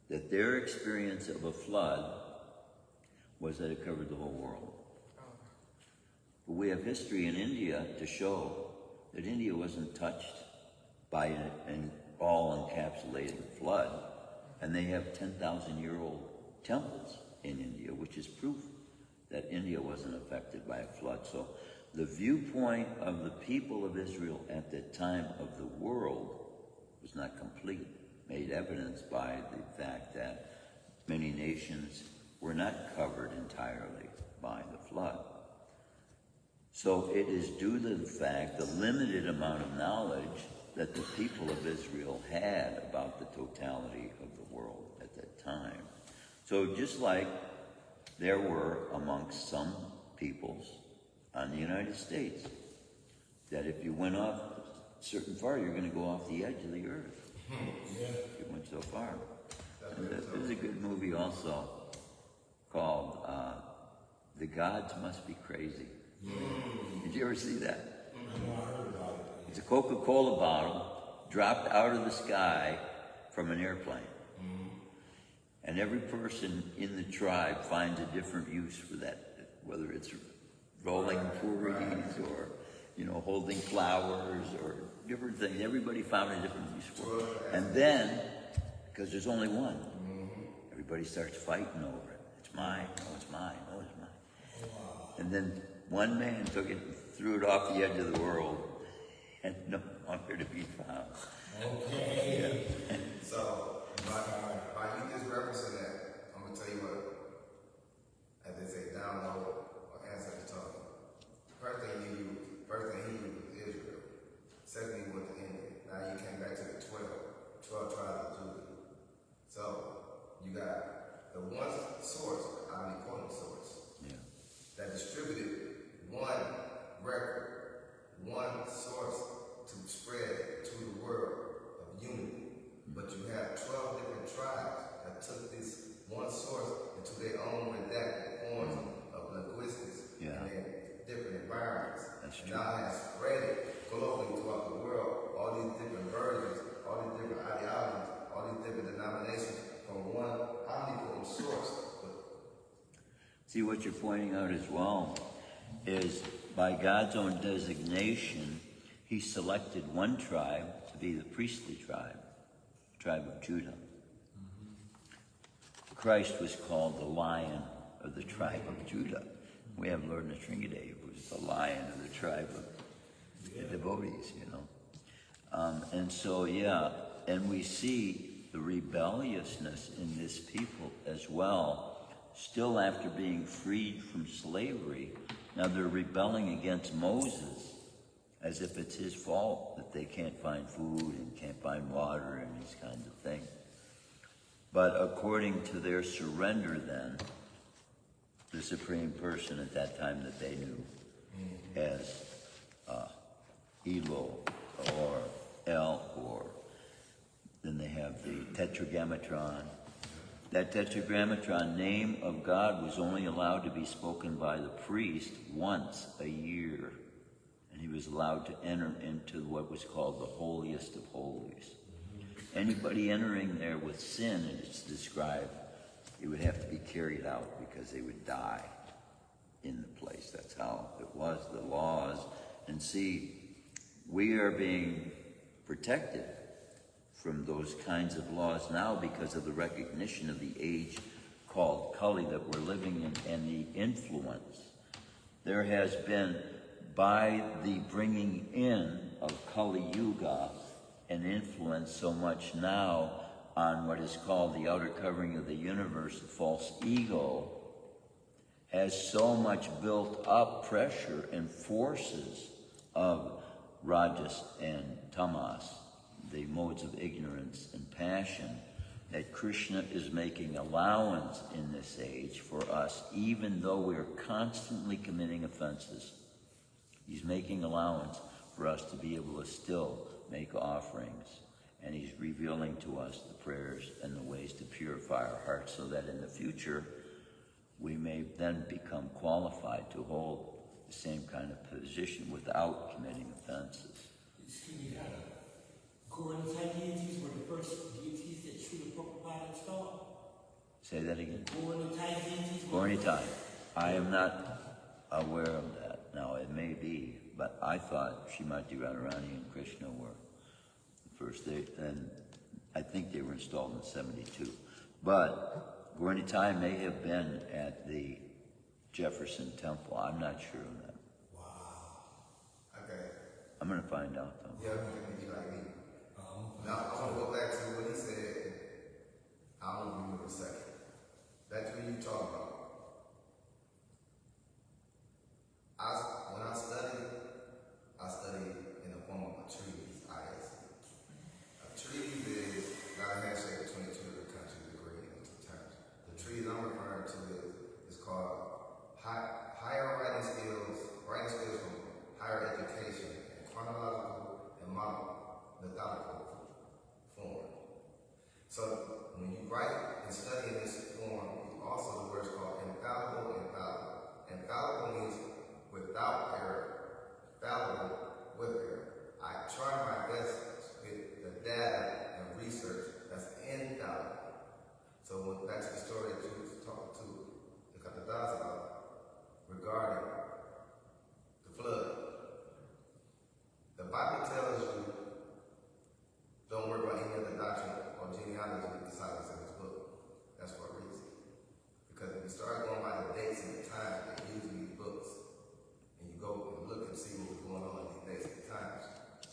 that their experience of a flood was that it covered the whole world. But we have history in India to show that India wasn't touched by an all-encapsulating flood, and they have 10,000-year-old temples in India, which is proof that India wasn't affected by a flood. So the viewpoint of the people of Israel at the time of the world was not complete, made evidence by the fact that many nations were not covered entirely by the flood. So it is due to the fact, the limited amount of knowledge that the people of Israel had about the totality of the world at that time. So just like there were amongst some peoples on the United States, that if you went off certain far, you're going to go off the edge of the earth. Yeah. You went so far. And there's a good movie also called The Gods Must Be Crazy. Did you ever see that? No, I heard about it. It's a Coca-Cola bottle dropped out of the sky from an airplane. And every person in the tribe finds a different use for that, whether it's rolling puris or, holding flowers or different things. Everybody found a different use for it. And then, because there's only one, everybody starts fighting over it. It's mine, no, it's mine, no, it's mine. And then one man took it and threw it off the edge of the world and no longer to be found. Okay. So, by you just referencing that, I'm going to tell you what, as they say, download or ancestors talking. First thing he used was Israel. Second he went to India. Now you came back to the 12 tribes of Judah. So, you got the one source, omnipotent source, that distributed one record, one source to spread to the world of unity. See, what you're pointing out as well is by God's own designation, he selected one tribe to be the priestly tribe, the tribe of Judah. Christ was called the Lion of the tribe of Judah. We have Lord Nrsimhadev, who's the Lion of the tribe of the devotees, you know. And so, yeah, and we see the rebelliousness in this people as well, still after being freed from slavery. Now they're rebelling against Moses as if it's his fault that they can't find food and can't find water and these kinds of things. But according to their surrender then, the supreme person at that time that they knew as Elo or El, or then they have the Tetragrammaton. That Tetragrammaton, name of God, was only allowed to be spoken by the priest once a year. And he was allowed to enter into what was called the holiest of holies. Anybody entering there with sin, and it's described, it would have to be carried out because they would die in the place. That's how it was, the laws. And see, we are being protected from those kinds of laws now because of the recognition of the age called Kali that we're living in and the influence. There has been, by the bringing in of Kali Yuga, an influence so much now on what is called the outer covering of the universe, the false ego, has so much built up pressure and forces of Rajas and Tamas, the modes of ignorance and passion, that Krishna is making allowance in this age for us, even though we're constantly committing offenses. He's making allowance for us to be able to still make offerings. And he's revealing to us the prayers and the ways to purify our hearts so that in the future we may then become qualified to hold the same kind of position without committing offenses. Excuse me, Gorantai deities were the first deities that Srila Prabhupada installed? Say that again. Gorantai deities? Gorantai. I am not aware of that. Now, it may be, but I thought Shrimati Radharani and Krishna were the first. And I think they were installed in 72. But Gorantai may have been at the Jefferson Temple. I'm not sure of that. Wow. Okay. I'm going to find out, though. Yeah, you like me. Now, I want to go back to what he said. I don't remember a second. That's what you talking about. When I studied in the form of a treatise, ISC. A treatise is not a handshake between two different countries agreeing on two terms. The treatise I'm referring to is called Higher Writing Skills from Higher Education in Chronological and Methodical Form. So when you write and study in this form, also the word is called infallible. Infallible means without error, fallible with error. I try my best with the data and research that's infallible. So back to the story that you was talking to the Katadas about regarding the flood. The Bible tells you, don't worry about any other doctrine or genealogy besides in this book. That's for a reason. Because if you start going by the dates and the times that they use in these books, and you go and look and see what was going on in these dates and times,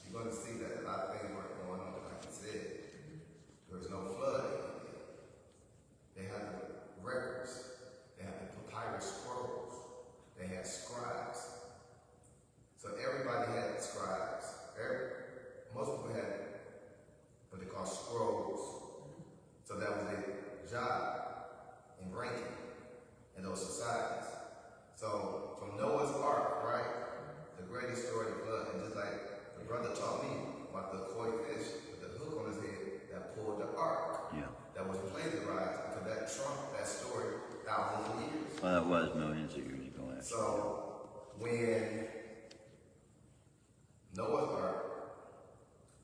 you're going to see that a lot of things weren't going on. Like he said, there was no flood. They had the records. They had the papyrus scrolls. They had scribes. So everybody had scribes. Most people had what they call scrolls. So that was their job and ranking in those societies. So from Noah's Ark, right, the greatest story of the flood, and just like the brother taught me about the koi fish with the hook on his head that pulled the ark, that was plagiarized because that trumped that story thousands of years. Well, that was millions of years ago, actually. So when Noah's Ark,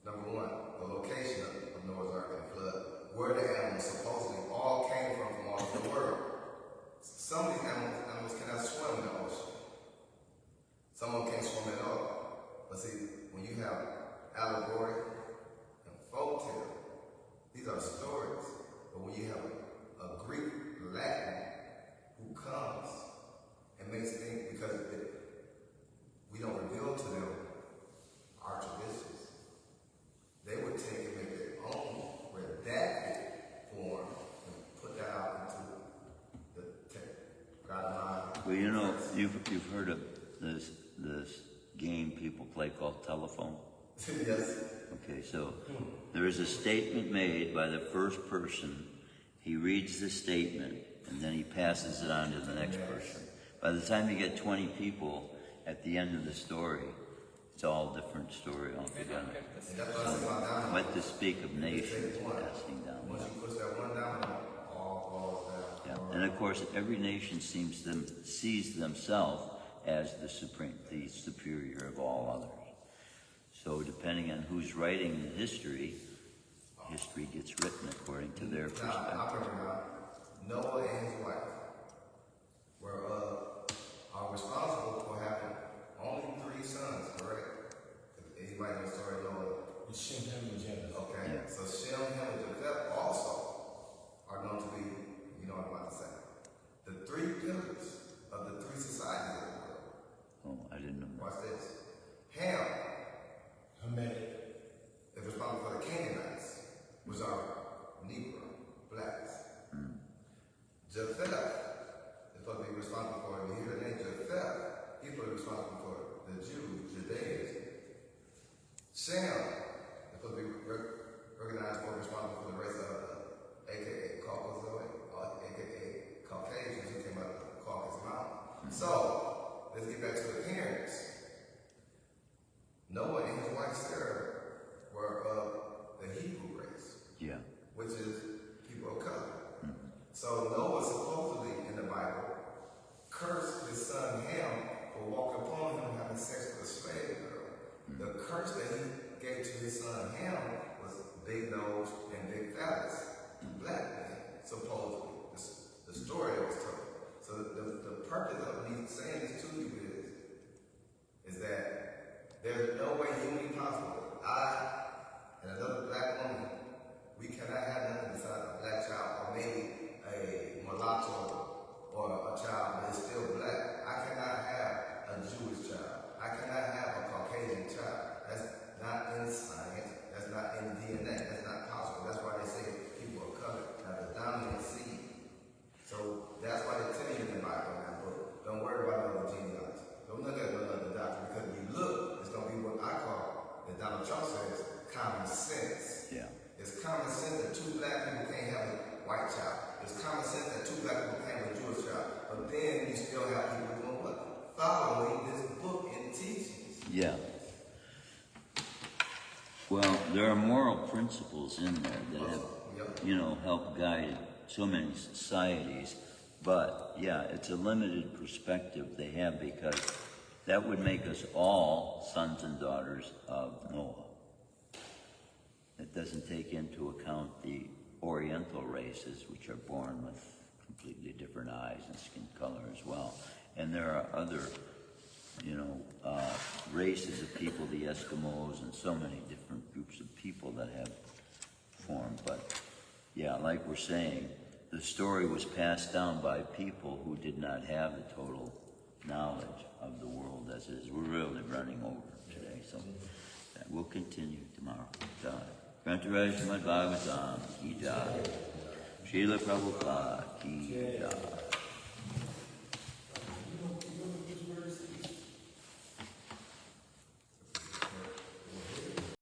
number one, the location of Noah's Ark and the flood, where the animals supposedly all came from all over the world. Some of these animals Well, you know, you've heard of this game people play called telephone? Yes. Okay, so there is a statement made by the first person. He reads the statement, and then he passes it on to the next person. By the time you get 20 people at the end of the story, it's all a different story altogether. And that's what I said about down. What to speak of nations passing down. Once you push that one down, all falls down. Yeah. And of course, every nation sees themselves as the superior of all others. So depending on who's writing the history gets written according to their Now, I perspective. remember now, Noah and his wife are responsible for having only 3 sons, correct? If anybody knows the story of Noah. With Shem, Ham, and Japheth. Okay, Yeah. so Shem, Ham, and Japheth also are known to be, you know what I'm about to say, the 3 pillars of the 3 societies of the world. Oh, I didn't know that. Watch this. Ham Hamed. is responsible for the Canaanites, which are Negro, blacks. Japheth is supposed to be responsible for, if you hear the name Japheth, he's supposed to be responsible for the Jews, Judaism. Shem is supposed to be recognized for responsible for the race of aka Caucasoid, or aka Caucasians who came out of the Caucasus Mountain. So, let's get back to the parents. Noah and his wife Sarah were of the Hebrew race, Yeah. which is people of color. So Noah supposedly in the Bible cursed his son Ham for walking upon him having sex with a slave girl. The curse that he gave to his son Ham was big nose and big phallus, black man, supposedly. The story that was told. So the purpose of me saying this to you is that there's no way humanly possible. I and another black woman, we cannot have nothing besides a black child, or maybe a mulatto or a child that is still black. I cannot have a Jewish child. I cannot have a Caucasian child. That's not in science. That's not in DNA. That's not possible. That's why they say people of color have the dominant seed. So that's why they tell you in the Bible in that book, don't worry about another genealogy. Don't look at another doctor, because if you look, it's going to be what I call, as Donald Trump says, common sense. Yeah. It's common sense that 2 black people can't have a white child. It's common sense that 2 black people can't have a Jewish child. But then you still have people doing what? Following this book and teachings. Yeah. Well, there are moral principles in there that have, you know, helped guide so many societies. But yeah, it's a limited perspective they have, because that would make us all sons and daughters of Noah. It doesn't take into account the Oriental races, which are born with completely different eyes and skin color as well. And there are other, you know, races of people, the Eskimos, and so many different groups of people that have formed. But yeah, like we're saying, the story was passed down by people who did not have the total knowledge of the world as it is. We're really running over today, so that will continue tomorrow. Shrimadbhagavatam ki jai. Srila Prabhupada ki jai.